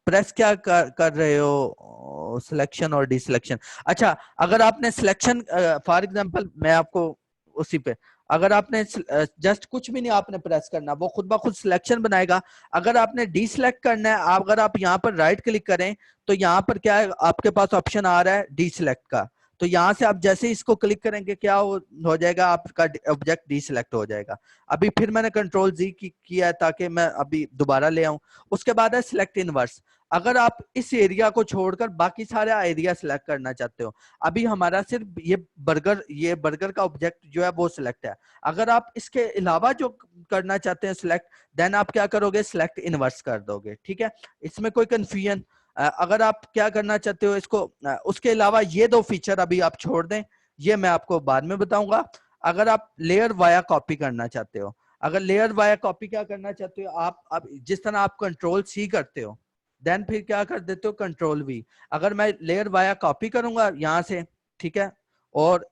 प्रेस क्या कर रहे हो, सिलेक्शन और डिसलेक्शन। अच्छा, अगर आपने सिलेक्शन, फॉर एग्जांपल मैं आपको उसी पे, अगर आपने जस्ट कुछ भी नहीं आपने प्रेस करना, वो खुद ब खुद सिलेक्शन बनाएगा। अगर आपने डिसलेक्ट करना है, अगर आप यहाँ पर राइट क्लिक करें तो यहाँ पर क्या है, आपके पास ऑप्शन आ रहा है डिसलेक्ट का। तो यहाँ से आप जैसे इसको क्लिक करेंगे क्या हो जाएगा, आपका ऑब्जेक्ट डिसलेक्ट हो जाएगा। अभी फिर मैंने कंट्रोल Z किया है ताकि मैं अभी दोबारा ले आऊं। उसके बाद है सिलेक्ट इनवर्स। अगर आप इस एरिया को छोड़कर बाकी सारे एरिया सिलेक्ट करना चाहते हो, अभी हमारा सिर्फ ये बर्गर का ऑब्जेक्ट जो है वो सिलेक्ट है। अगर आप इसके अलावा जो करना चाहते हैं सिलेक्ट, देन आप क्या करोगे, सिलेक्ट इनवर्स कर दोगे, ठीक है। इसमें कोई कंफ्यूजन? अगर आप क्या करना चाहते हो इसको, उसके अलावा ये दो फीचर अभी आप छोड़ दें, ये मैं आपको बाद में बताऊंगा। अगर आप लेयर वाया कॉपी करना चाहते हो, अगर लेयर वाया कॉपी क्या करना चाहते हो आप जिस तरह आप कंट्रोल सी करते हो, देन फिर क्या कर देते हो कंट्रोल वी। अगर मैं लेयर वाया कॉपी करूंगा यहां से, ठीक है, और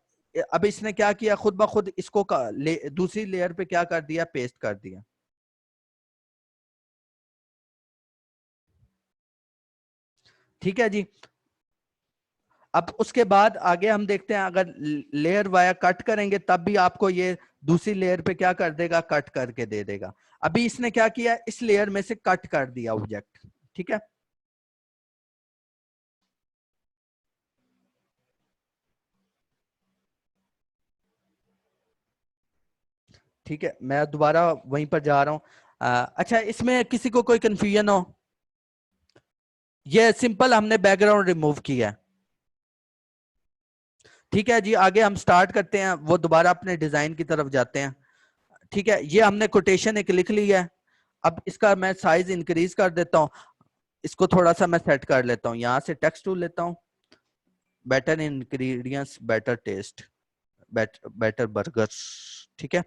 अब इसने क्या किया, खुद ब खुद इसको दूसरी लेयर पे क्या कर दिया, पेस्ट कर दिया। ठीक है जी। अब उसके बाद आगे हम देखते हैं, अगर लेयर वाया कट करेंगे तब भी आपको ये दूसरी लेयर पे क्या कर देगा, कट करके दे देगा। अभी इसने क्या किया, इस लेयर में से कट कर दिया ऑब्जेक्ट। ठीक है, ठीक है, मैं दोबारा वहीं पर जा रहा हूं। अच्छा, इसमें किसी को कोई कंफ्यूजन हो? ये सिंपल हमने बैकग्राउंड रिमूव किया है। ठीक है जी, आगे हम स्टार्ट करते हैं, वो दोबारा अपने डिजाइन की तरफ जाते हैं। ठीक है, ये हमने कोटेशन एक लिख ली है। अब इसका मैं साइज इंक्रीज कर देता हूँ, इसको थोड़ा सा मैं सेट कर लेता हूँ, यहां से टेक्स्ट टूल लेता हूँ, better ingredients better taste, better burgers. ठीक है,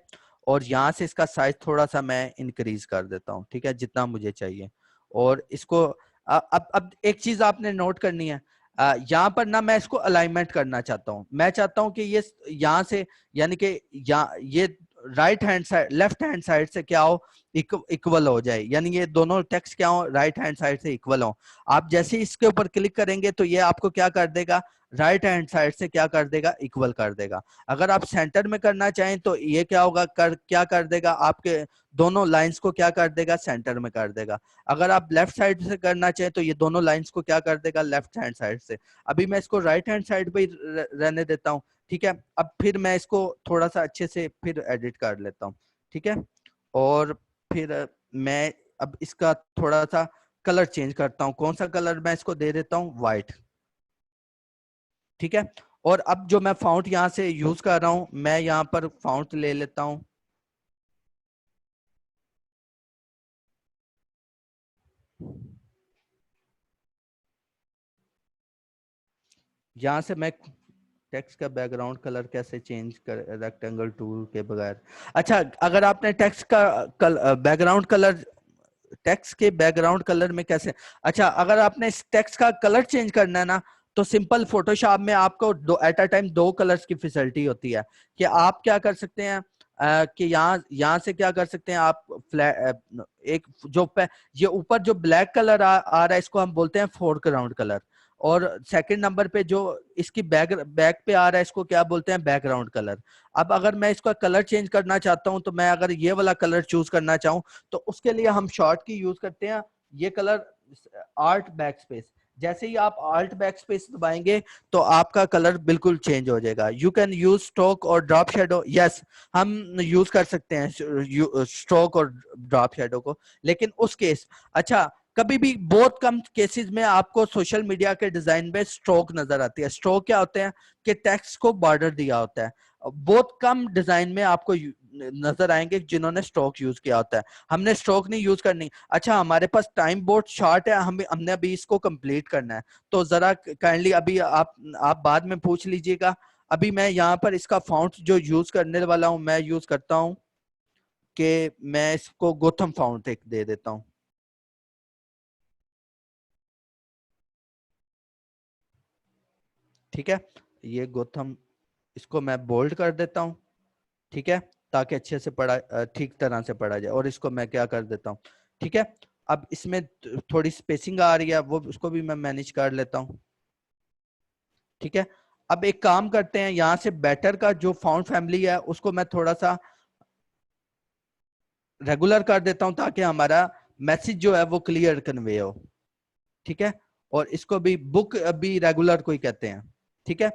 और यहाँ से इसका साइज थोड़ा सा मैं इंक्रीज कर देता हूँ, ठीक है, जितना मुझे चाहिए। और इसको अब एक चीज आपने नोट करनी है, यहाँ पर ना मैं इसको अलाइनमेंट करना चाहता हूँ। मैं चाहता हूँ कि ये यहाँ से, यानी कि ये right hand side left hand side से क्या हो, इक्वल हो जाए, यानी ये दोनों टेक्स्ट क्या हो, राइट हैंड साइड से इक्वल हो। आप जैसे ही इसके ऊपर क्लिक करेंगे तो ये आपको क्या कर देगा, राइट हैंड साइड से क्या कर देगा, इक्वल कर देगा। अगर आप सेंटर में करना चाहें तो ये क्या होगा, क्या कर देगा, आपके दोनों लाइंस को क्या कर देगा, सेंटर में कर देगा। अगर आप लेफ्ट साइड से करना चाहें तो ये दोनों लाइंस को क्या कर देगा, लेफ्ट हैंड साइड से। अभी मैं इसको राइट हैंड साइड पे ही रहने देता हूँ। ठीक है, अब फिर मैं इसको थोड़ा सा अच्छे से फिर एडिट कर लेता हूँ। ठीक है, और फिर मैं अब इसका थोड़ा सा कलर चेंज करता हूँ। कौन सा कलर मैं इसको दे देता हूँ, व्हाइट। ठीक है, और अब जो मैं फाउंट यहाँ से यूज कर रहा हूं, मैं यहाँ पर फाउंट ले लेता हूं। यहाँ से मैं टेक्स्ट का बैकग्राउंड कलर कैसे चेंज कर, रेक्टेंगल टूल के बगैर। अच्छा, अगर आपने टेक्स्ट का बैकग्राउंड कलर, टेक्स्ट के बैकग्राउंड कलर में कैसे, अच्छा अगर आपने इस टेक्स्ट का कलर चेंज करना है ना, तो सिंपल फोटोशॉप में आपको दो एट अ टाइम दो कलर्स की फैसिलिटी होती है। कि आप क्या कर सकते हैं, कि यहाँ से क्या कर सकते हैं आप, एक ये ऊपर जो ब्लैक कलर आ रहा है, इसको हम बोलते हैं फोरग्राउंड कलर। और सेकंड नंबर पे जो इसकी बैक पे आ रहा है, इसको क्या बोलते हैं, बैकग्राउंड कलर। अब अगर मैं इसका कलर चेंज करना चाहता हूं, तो मैं अगर ये वाला कलर चूज करना चाहूं, तो उसके लिए हम शॉर्ट की यूज करते हैं, ये कलर आर्ट बैक स्पेस। जैसे ही आप आल्ट बैक स्पेस दबाएंगे तो आपका कलर बिल्कुल चेंज हो जाएगा। यू कैन यूज स्ट्रोक और ड्रॉप शेडो, यस हम यूज कर सकते हैं स्ट्रोक और ड्रॉप शेडो को, लेकिन उस केस, अच्छा कभी भी बहुत कम केसेस में आपको सोशल मीडिया के डिजाइन में स्ट्रोक नजर आती है। स्ट्रोक क्या होते हैं, कि टेक्स्ट को बॉर्डर दिया होता है। बहुत कम डिजाइन में आपको नजर आएंगे जिन्होंने स्ट्रोक यूज किया होता है। हमने स्ट्रोक नहीं यूज करनी। अच्छा, हमारे पास टाइम बहुत शॉर्ट है, हमने अभी इसको कंप्लीट करना है, तो जरा काइंडली अभी आप बाद में पूछ लीजिएगा। अभी मैं यहाँ पर इसका फाउंट जो यूज करने वाला हूँ, मैं यूज करता हूँ कि मैं इसको गोथम फाउंट एक दे देता हूँ। ठीक है, ये गोथम, इसको मैं बोल्ड कर देता हूँ। ठीक है, ताकि अच्छे से पढ़ा, ठीक तरह से पढ़ा जाए। और इसको मैं क्या कर देता हूँ, ठीक है। अब इसमें थोड़ी स्पेसिंग आ रही है, वो उसको भी मैं मैनेज कर लेता हूँ। ठीक है, अब एक काम करते हैं, यहाँ से बेटर का जो फाउंट फैमिली है उसको मैं थोड़ा सा रेगुलर कर देता हूँ, ताकि हमारा मैसेज जो है वो क्लियर कन्वे हो। ठीक है, और इसको भी बुक भी रेगुलर को ही कहते हैं। ठीक है,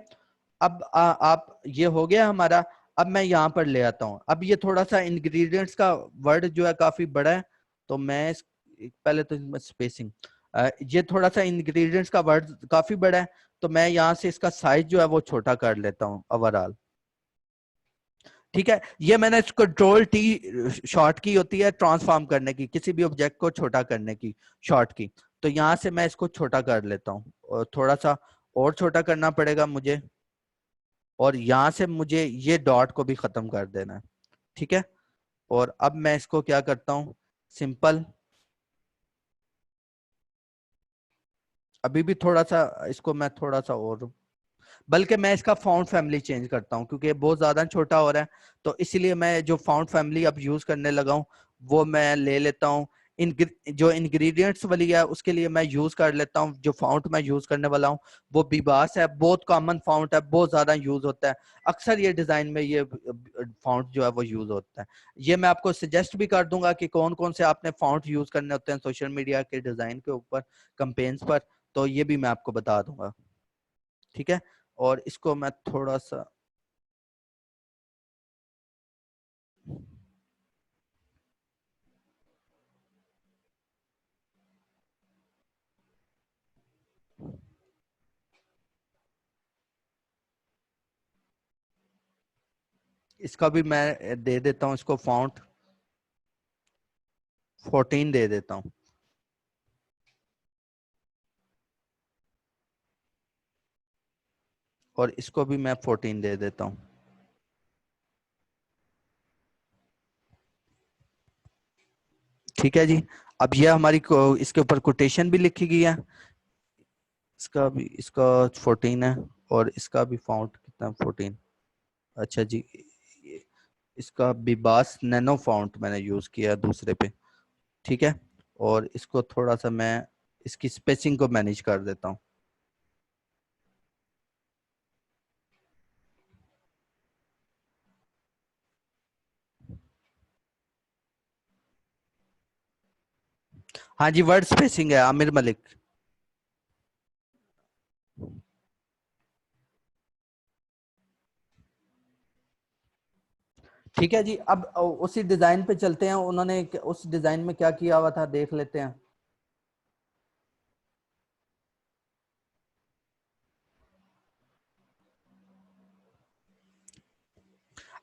अब आप ये हो गया हमारा। अब मैं यहाँ पर ले आता हूँ। अब ये थोड़ा सा इंग्रेडिएंट्स का वर्ड जो है काफी बड़ा है, तो मैं पहले तो स्पेसिंग, ये थोड़ा सा इंग्रेडिएंट्स का वर्ड काफी बड़ा है, तो मैं यहाँ से इसका साइज जो है वो छोटा कर लेता हूँ ओवरऑल। ठीक है, ये मैंने कंट्रोल टी शॉर्ट की होती है ट्रांसफॉर्म करने की, किसी भी ऑब्जेक्ट को छोटा करने की शॉर्ट की। तो यहाँ से मैं इसको छोटा कर लेता हूँ और थोड़ा सा और छोटा करना पड़ेगा मुझे, और यहाँ से मुझे ये डॉट को भी खत्म कर देना है। ठीक है, और अब मैं इसको क्या करता हूँ, सिंपल, अभी भी थोड़ा सा इसको मैं थोड़ा सा और, बल्कि मैं इसका फाउंड फैमिली चेंज करता हूँ क्योंकि ये बहुत ज्यादा छोटा हो रहा है। तो इसलिए मैं जो फाउंड फैमिली अब यूज करने लगा हूँ वो मैं ले लेता हूँ। जो इंग्रेडिएंट्स वाली है उसके लिए मैं यूज कर लेता हूँ, जो फाउंट मैं यूज करने वाला हूँ वो बिबास है, बहुत कॉमन फाउंट है, बहुत ज्यादा यूज होता है, अक्सर ये डिजाइन में ये फाउंट जो है वो यूज होता है। ये मैं आपको सजेस्ट भी कर दूंगा कि कौन कौन से आपने फाउंट यूज करने होते हैं सोशल मीडिया के डिजाइन के ऊपर, कंपेन्स पर, तो ये भी मैं आपको बता दूंगा। ठीक है, और इसको मैं थोड़ा सा, इसका भी मैं दे देता हूँ, इसको फॉन्ट 14 दे देता हूँ। और इसको भी मैं 14 दे देता हूँ। ठीक है जी, अब ये हमारी इसके ऊपर कोटेशन भी लिखी गई है, इसका भी, इसका 14 है, और इसका भी फाउंट कितना, 14। अच्छा जी, इसका बिबास नैनो फाउंट मैंने यूज किया दूसरे पे। ठीक है, और इसको थोड़ा सा मैं इसकी स्पेसिंग को मैनेज कर देता हूँ। हाँ जी, वर्ड स्पेसिंग है आमिर मलिक। ठीक है जी, अब उसी डिजाइन पे चलते हैं, उन्होंने उस डिजाइन में क्या किया हुआ था देख लेते हैं।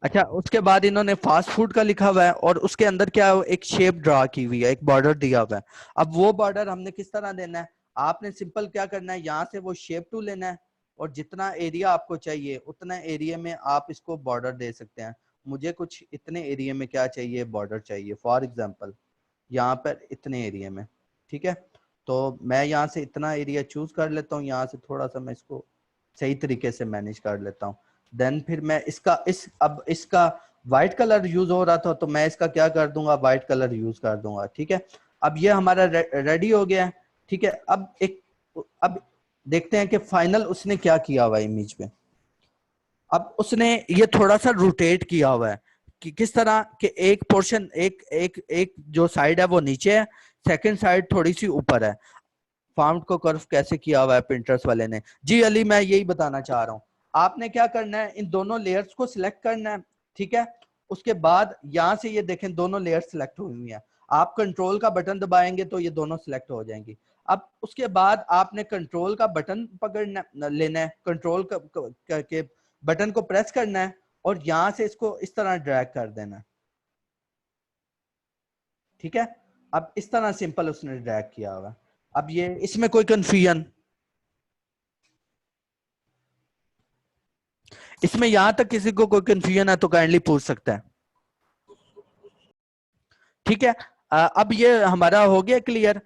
अच्छा, उसके बाद इन्होंने फास्ट फूड का लिखा हुआ है, और उसके अंदर क्या एक शेप ड्रा की हुई है, एक बॉर्डर दिया हुआ है। अब वो बॉर्डर हमने किस तरह देना है, आपने सिंपल क्या करना है, यहाँ से वो शेप टू लेना है, और जितना एरिया आपको चाहिए उतना एरिया में आप इसको बॉर्डर दे सकते हैं। मुझे कुछ इतने एरिया में क्या चाहिए, बॉर्डर चाहिए, फॉर एग्जाम्पल यहाँ पर इतने एरिया में। ठीक है, तो मैं यहाँ से इतना एरिया चूज कर लेता हूँ, यहाँ से थोड़ा सा मैं इसको सही तरीके से मैनेज कर लेता हूँ। देन फिर मैं इसका अब इसका व्हाइट कलर यूज हो रहा था, तो मैं इसका क्या कर दूंगा, व्हाइट कलर यूज कर दूंगा। ठीक है, अब ये हमारा रेडी हो गया है। ठीक है, अब देखते हैं कि फाइनल उसने क्या किया हुआ है इमेज में। अब उसने ये थोड़ा सा रोटेट किया हुआ है कि किस तरह के, एक पोर्शन, एक एक एक जो साइड है वो नीचे है, सेकंड साइड थोड़ी सी ऊपर है। फाउंट को कर्व कैसे किया हुआ है पिंटरेस्ट वाले ने, जी अली मैं यही बताना चाह रहा हूँ। आपने क्या करना है, इन दोनों लेयर्स को सिलेक्ट करना है। ठीक है, उसके बाद यहाँ से ये देखें दोनों लेयर सिलेक्ट हुई हुई है, आप कंट्रोल का बटन दबाएंगे तो ये दोनों सिलेक्ट हो जाएंगी। अब उसके बाद आपने कंट्रोल का बटन पकड़ना लेना है, कंट्रोल के बटन को प्रेस करना है, और यहां से इसको इस तरह ड्रैग कर देना है। ठीक है, अब इस तरह सिंपल उसने ड्रैग किया हुआ। अब ये इसमें कोई कंफ्यूजन, इसमें यहां तक किसी को कोई कंफ्यूजन है तो काइंडली पूछ सकता है। ठीक है, अब ये हमारा हो गया क्लियर।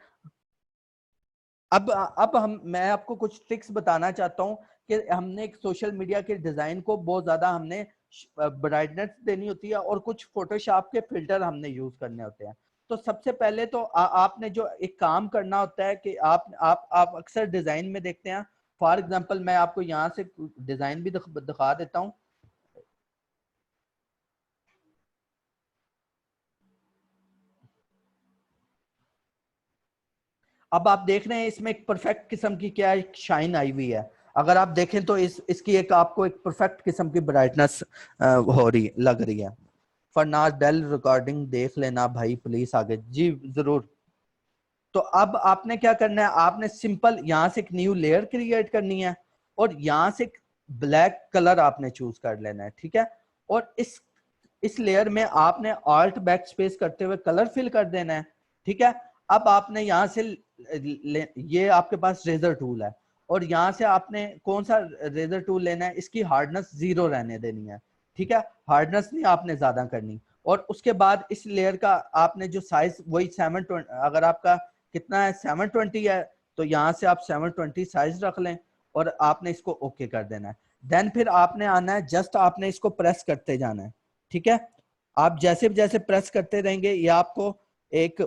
अब मैं आपको कुछ ट्रिक्स बताना चाहता हूँ कि हमने एक सोशल मीडिया के डिजाइन को बहुत ज्यादा हमने ब्राइटनेस देनी होती है, और कुछ फोटोशॉप के फिल्टर हमने यूज करने होते हैं। तो सबसे पहले तो आपने जो एक काम करना होता है कि आप अक्सर डिजाइन में देखते हैं, फॉर एग्जांपल मैं आपको यहाँ से डिजाइन भी दिखा देता हूँ। अब आप देख रहे हैं इसमें एक परफेक्ट किस्म की क्या एक शाइन आई हुई है। अगर आप देखें तो इसकी एक आपको एक परफेक्ट किस्म की ब्राइटनेस हो रही लग रही है। फरनाज डेल रिकॉर्डिंग देख लेना भाई प्लीज आगे, जी जरूर। तो अब आपने क्या करना है, आपने सिंपल यहाँ से एक न्यू लेयर क्रिएट करनी है, और यहाँ से ब्लैक कलर आपने चूज कर लेना है। ठीक है, और इस इस लेयर में आपने ऑल्ट बैक स्पेस करते हुए कलर फिल कर देना है, ठीक है। अब आपने यहाँ से ये आपके पास रेजर टूल है और यहाँ से आपने कौन सा रेजर टूल लेना है, इसकी हार्डनेस 0 रहने देनी है, ठीक है। हार्डनेस नहीं आपने ज्यादा करनी। और उसके बाद इस लेयर का आपने जो साइज वही 720, अगर आपका कितना है 720 है तो यहाँ से आप 720 साइज रख लें और आपने इसको ओके कर देना है। देन फिर आपने आना है, जस्ट आपने इसको प्रेस करते जाना है, ठीक है। आप जैसे जैसे प्रेस करते रहेंगे ये आपको एक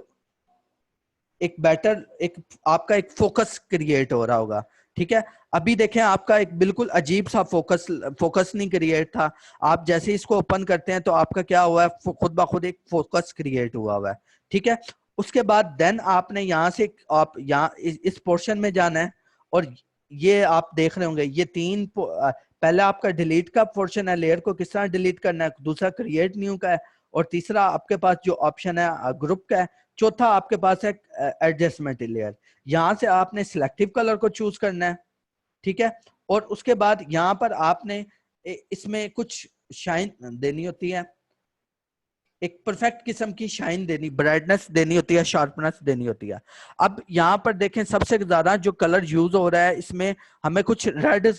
एक बेटर एक आपका एक फोकस क्रिएट हो रहा होगा, ठीक है। अभी देखें आपका एक बिल्कुल अजीब सा फोकस नहीं क्रिएट था। आप जैसे इसको ओपन करते हैं तो आपका क्या हुआ है, खुद ब खुद एक फोकस क्रिएट हुआ है, ठीक है। उसके बाद देन आपने यहाँ से आप यहाँ इस पोर्शन में जाना है और ये आप देख रहे होंगे ये पहले आपका डिलीट का पोर्शन है, लेयर को किस तरह डिलीट करना है, दूसरा क्रिएट न्यू का है और तीसरा आपके पास जो ऑप्शन है ग्रुप का है, चौथा आपके पास है एडजस्टमेंट लेयर। यहां से आपने सिलेक्टिव कलर को चूज करना है, ठीक है। और उसके बाद यहाँ पर आपने इसमें कुछ शाइन देनी होती है, एक परफेक्ट किस्म की शाइन देनी, ब्राइटनेस देनी होती है, शार्पनेस देनी होती है। अब यहाँ पर देखें सबसे ज्यादा जो कलर यूज हो रहा है इसमें हमें कुछ रेड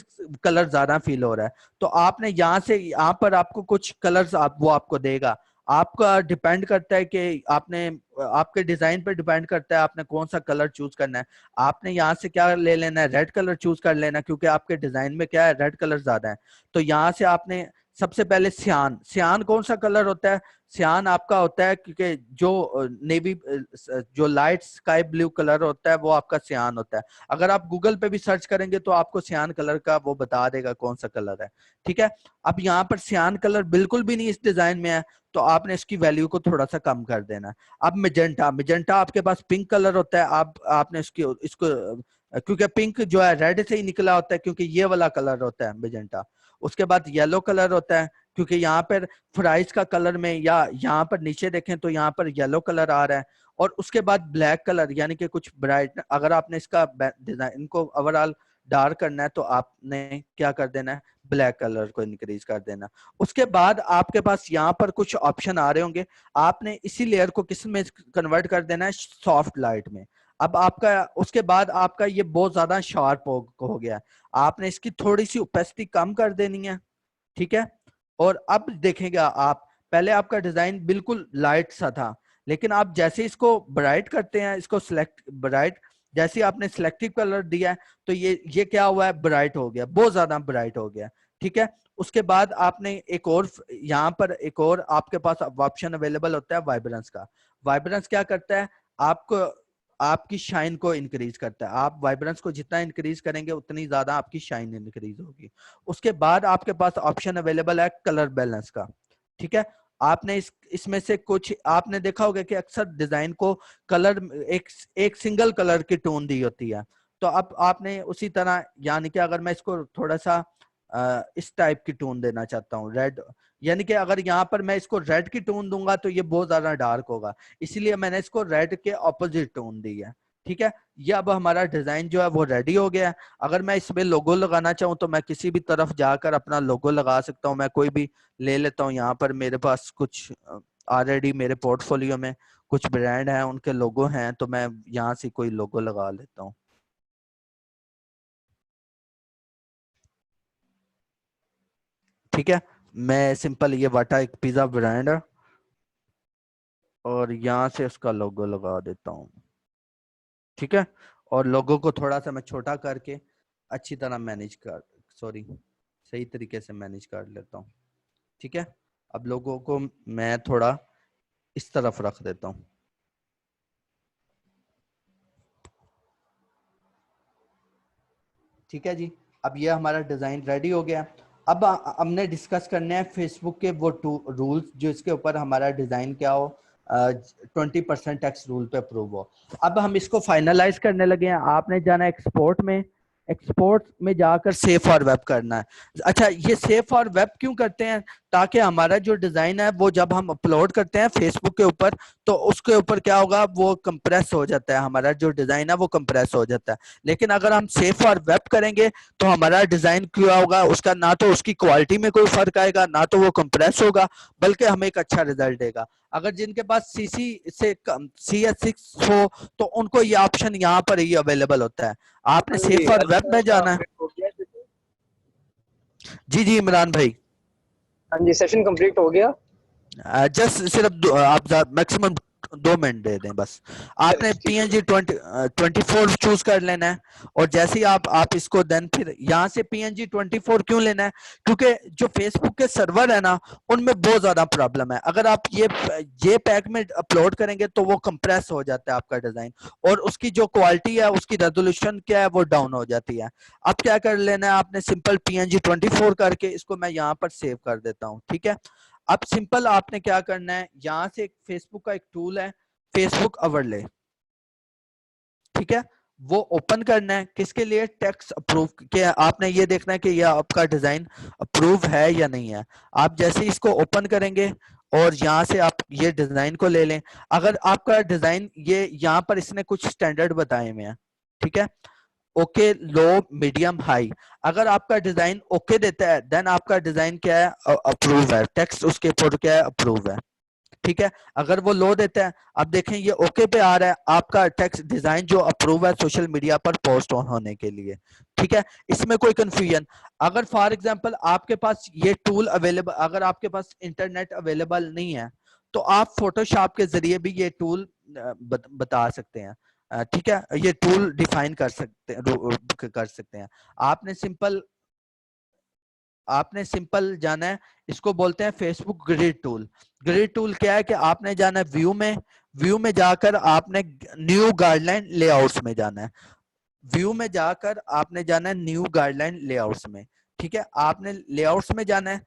कलर ज्यादा फील हो रहा है, तो आपने यहाँ से यहाँ पर आपको कुछ कलर्स वो आपको देगा। आपका डिपेंड करता है कि आपने आपके डिजाइन पर डिपेंड करता है आपने कौन सा कलर चूज करना है। आपने यहाँ से क्या ले लेना है, रेड कलर चूज कर लेना, क्योंकि आपके डिजाइन में क्या है रेड कलर ज्यादा है। तो यहाँ से आपने सबसे पहले सियान, सियान कौन सा कलर होता है, सियान आपका होता है क्योंकि जो नेवी जो लाइट स्काई ब्लू कलर होता है वो आपका सियान होता है। अगर आप गूगल पे भी सर्च करेंगे तो आपको सियान कलर का वो बता देगा कौन सा कलर है, ठीक है। अब यहाँ पर सियान कलर बिल्कुल भी नहीं इस डिजाइन में है तो आपने इसकी वैल्यू को थोड़ा सा कम कर देना है। अब मिजेंटा, मिजेंटा आपके पास पिंक कलर होता है, आपने इसको क्योंकि पिंक जो है रेड से ही निकला होता है क्योंकि ये वाला कलर होता है मिजेंटा। उसके बाद येलो कलर होता है क्योंकि यहाँ पर फ्राइज का कलर में या यहाँ पर नीचे देखें तो यहाँ पर येलो कलर आ रहा है। और उसके बाद ब्लैक कलर यानी कि कुछ ब्राइट, अगर आपने इसका डिजाइन को ओवरऑल डार्क करना है तो आपने क्या कर देना है, ब्लैक कलर को इंक्रीज कर देना। उसके बाद आपके पास यहाँ पर कुछ ऑप्शन आ रहे होंगे, आपने इसी लेयर को किस में कन्वर्ट कर देना है, सॉफ्ट लाइट में। अब आपका उसके बाद आपका ये बहुत ज्यादा शार्प हो गया, आपने इसकी थोड़ी सी ओपेसिटी कम कर देनी है, ठीक है। और अब देखेंगे आप, पहले आपका डिजाइन बिल्कुल लाइट सा था लेकिन आप जैसे इसको ब्राइट करते हैं, इसको सिलेक्ट ब्राइट, जैसे आपने सिलेक्टिव कलर दिया है तो ये क्या हुआ है, ब्राइट हो गया, बहुत ज्यादा ब्राइट हो गया, ठीक है। उसके बाद आपने एक और यहाँ पर एक और आपके पास ऑप्शन अवेलेबल होता है वाइब्रेंस का। वाइब्रेंस क्या करता है, आपको आपकी शाइन को इंक्रीज करता है। आप वाइब्रेंस को जितना इंक्रीज करेंगे उतनी ज्यादा आपकी शाइन इंक्रीज होगी। उसके बाद आपके पास ऑप्शन अवेलेबल है कलर बैलेंस का, ठीक है। आपने इसमें से कुछ आपने देखा होगा कि अक्सर डिजाइन को कलर एक सिंगल कलर की टोन दी होती है, तो अब आपने उसी तरह यानी कि अगर मैं इसको थोड़ा सा इस टाइप की टोन देना चाहता हूँ रेड, यानी कि अगर यहाँ पर मैं इसको रेड की टोन दूंगा तो ये बहुत ज्यादा डार्क होगा, इसीलिए मैंने इसको रेड के ऑपोजिट टोन दी है, ठीक है। ये अब हमारा डिजाइन जो है वो रेडी हो गया है। अगर मैं इसमें लोगो लगाना चाहूँ तो मैं किसी भी तरफ जाकर अपना लोगो लगा सकता हूँ। मैं कोई भी ले लेता हूँ, यहाँ पर मेरे पास कुछ ऑलरेडी मेरे पोर्टफोलियो में कुछ ब्रांड हैं उनके लोगो हैं तो मैं यहाँ से कोई लोगो लगा लेता हूँ, ठीक है। मैं सिंपल ये वाटा एक पिज्जा ब्रांड है और यहाँ से उसका लोगो लगा देता हूँ, ठीक है। और लोगो को थोड़ा सा मैं छोटा करके अच्छी तरह सही तरीके से मैनेज कर लेता हूँ, ठीक है। अब लोगों को मैं थोड़ा इस तरफ रख देता हूँ, ठीक है जी। अब ये हमारा डिजाइन रेडी हो गया। अब हमने डिस्कस करने हैं फेसबुक के वो रूल्स जो इसके ऊपर हमारा डिजाइन क्या हो, 20% टैक्स रूल पे अप्रूव हो। अब हम इसको फाइनलाइज करने लगे हैं। आपने जाना एक्सपोर्ट में, एक्सपोर्ट में जाकर सेव फॉर वेब करना है। अच्छा, ये सेव फॉर वेब क्यों करते हैं, ताकि हमारा जो डिजाइन है वो जब हम अपलोड करते हैं फेसबुक के ऊपर तो उसके ऊपर क्या होगा, वो कंप्रेस हो जाता है, हमारा जो डिजाइन है वो कंप्रेस हो जाता है। लेकिन अगर हम सेव फॉर वेब करेंगे तो हमारा डिजाइन क्या होगा, उसका ना तो उसकी क्वालिटी में कोई फर्क आएगा, ना तो वो कंप्रेस होगा, बल्कि हमें एक अच्छा रिजल्ट देगा। अगर जिनके पास सीसी से CS6 हो तो उनको ये ऑप्शन यहाँ पर ही अवेलेबल होता है। आपने हाँ सेव जी, फॉर वेब में अच्छा जाना है। अपडेट हो गया। जी जी इमरान भाई। हाँ जी, सेशन कंप्लीट हो गया। जस्ट सिर्फ आप मैक्सिमम 2 मिनट दे दें बस। आपने चलिए ठीक है। PNG 24 चूज कर लेना है, और जैसे ही आप इसको देन फिर यहाँ से PNG 24 क्यों लेना है, क्योंकि जो फेसबुक के सर्वर है ना उनमें बहुत ज्यादा प्रॉब्लम है। अगर आप ये पैक में अपलोड करेंगे तो वो कंप्रेस हो जाता है आपका डिजाइन, और उसकी जो क्वालिटी है, उसकी रेजोल्यूशन क्या है, वो डाउन हो जाती है। अब क्या कर लेना है आपने, सिंपल PNG 24 करके इसको मैं यहाँ पर सेव कर देता हूँ, ठीक है। अब सिंपल आपने क्या करना है, यहां से फेसबुक का एक टूल है फेसबुक ओवरले, ठीक है, वो ओपन करना है। किसके लिए, टेक्स्ट अप्रूव के। आपने ये देखना है कि ये आपका डिजाइन अप्रूव है या नहीं है। आप जैसे ही इसको ओपन करेंगे और यहाँ से आप ये डिजाइन को ले लें, अगर आपका डिजाइन ये यहाँ पर इसने कुछ स्टैंडर्ड बताए हुए हैं, ठीक है, ओके, लो, मीडियम, हाई। अगर आपका डिजाइन ओके देता है देन आपका डिजाइन क्या है, अप्रूव है, टेक्स्ट उसके ऊपर क्या है, अप्रूव है, ठीक है। अगर वो लो देता है, अब देखें ये ओके पे आ रहा है, आपका टेक्स्ट डिजाइन जो अप्रूव है सोशल मीडिया पर पोस्ट ऑन होने के लिए, ठीक है। इसमें कोई कंफ्यूजन, अगर फॉर एग्जांपल आपके पास ये टूल अवेलेबल, अगर आपके पास इंटरनेट अवेलेबल नहीं है तो आप फोटोशॉप के जरिए भी ये टूल बता सकते हैं, ठीक है, ये टूल डिफाइन कर सकते हैं। आपने सिंपल आपने सिंपल जाना है, इसको बोलते हैं Facebook grid tool. Grid tool क्या है कि आपने जाना है व्यू में जाकर आपने न्यू गाइडलाइन लेआउट्स में जाना है, व्यू में जाकर आपने जाना है न्यू गाइडलाइन लेआउट्स में, ठीक है। आपने लेआउट्स में जाना है,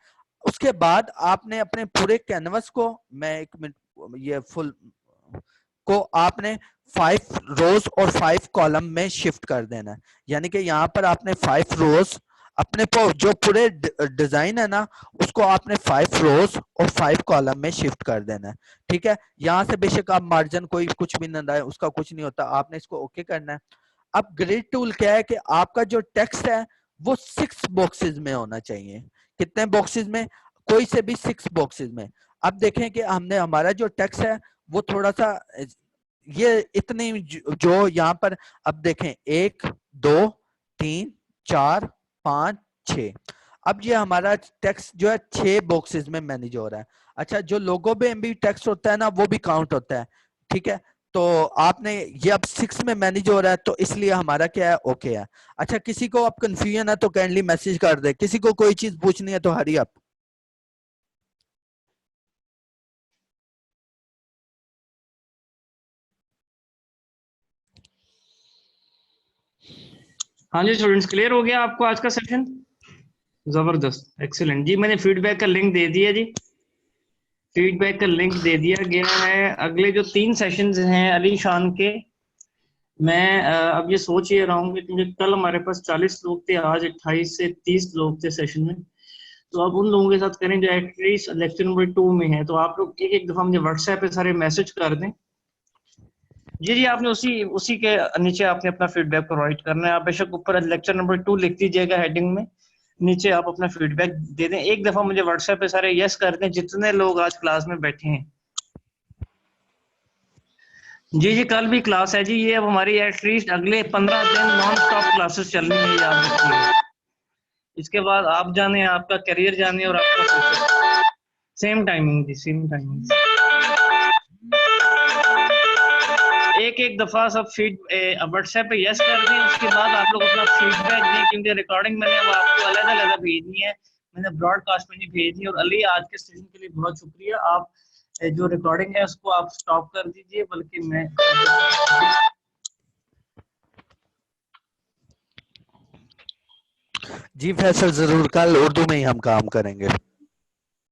उसके बाद आपने अपने पूरे कैनवस को, मैं एक मिनट, ये फुल को आपने 5 रोज और 5 कॉलम में शिफ्ट कर देना है। यानी कि यहाँ पर आपने 5 रोज अपने जो पूरे डिजाइन है ना उसको आपने 5 रोज और 5 कॉलम में शिफ्ट कर देना है, ठीक है। यहाँ से बेशक आप मार्जिन कोई कुछ भी ना लाए, उसका कुछ नहीं होता, आपने इसको ओके करना है। अब ग्रिड टूल क्या है कि आपका जो टेक्स्ट है वो 6 बॉक्सेस में होना चाहिए। कितने बॉक्सेस में, कोई से भी 6 बॉक्सेस में। अब देखें कि हमने हमारा जो टेक्स्ट है वो थोड़ा सा ये इतनी जो यहाँ पर, अब देखें 1 2 3 4 5 6, अब ये हमारा टेक्स्ट जो है 6 बॉक्सेस में मैनेज हो रहा है। अच्छा, जो लोगो में भी टेक्स्ट होता है ना वो भी काउंट होता है, ठीक है। तो आपने ये अब 6 में मैनेज हो रहा है तो इसलिए हमारा क्या है, ओके है। अच्छा, किसी को अब कंफ्यूजन है तो काइंडली मैसेज कर दे, किसी को कोई चीज पूछनी है तो हरी अप। हाँ जी स्टूडेंट्स, क्लियर हो गया आपको आज का सेशन? जबरदस्त, एक्सीलेंट जी। मैंने फीडबैक का लिंक दे दिया जी, फीडबैक का लिंक दे दिया गया है। अगले जो 3 सेशंस हैं अली शान के, मैं अब ये सोच ये रहा हूँ कि क्योंकि कल हमारे पास 40 लोग थे, आज 28 से 30 लोग थे सेशन में, तो अब उन लोगों के साथ करें जो एटलीस्ट लेक्चर नंबर 2 में है। तो आप लोग एक एक दफा मुझे व्हाट्सएप पे सारे मैसेज कर दें। जी जी, आपने उसी उसी के नीचे आपने अपना फीडबैक प्रोवाइड करना है। आप बेशक ऊपर लेक्चर नंबर 2 लिख दीजिएगा हेडिंग में, नीचे आप अपना फीडबैक दे दें। एक दफा मुझे व्हाट्सएप पे सारे यस कर दें जितने लोग आज क्लास में बैठे हैं। जी जी, कल भी क्लास है जी, ये अब हमारी एटलीस्ट अगले 15 दिन नॉन स्टॉप क्लासेस चलनी है, याद रखिए। इसके बाद आप जाने, आपका करियर जाने और आपका फ्यूचर। सेम टाइमिंग जी, सेम टाइमिंग। एक एक दफा सब फीड व्हाट्सएप पे यस कर दें, उसके बाद आप लोग अपना फीडबैक दें, क्योंकि रिकॉर्डिंग मैंने वो आपको अलग अलग भेजनी है, मैंने ब्रॉडकास्ट में नहीं भेजनी। और अली, आज के सेशन के लिए बहुत शुक्रिया। आप जो रिकॉर्डिंग है उसको आप स्टॉप कर दीजिए, बल्कि मैं जी फैसल, जरूर, कल उर्दू में ही हम काम करेंगे।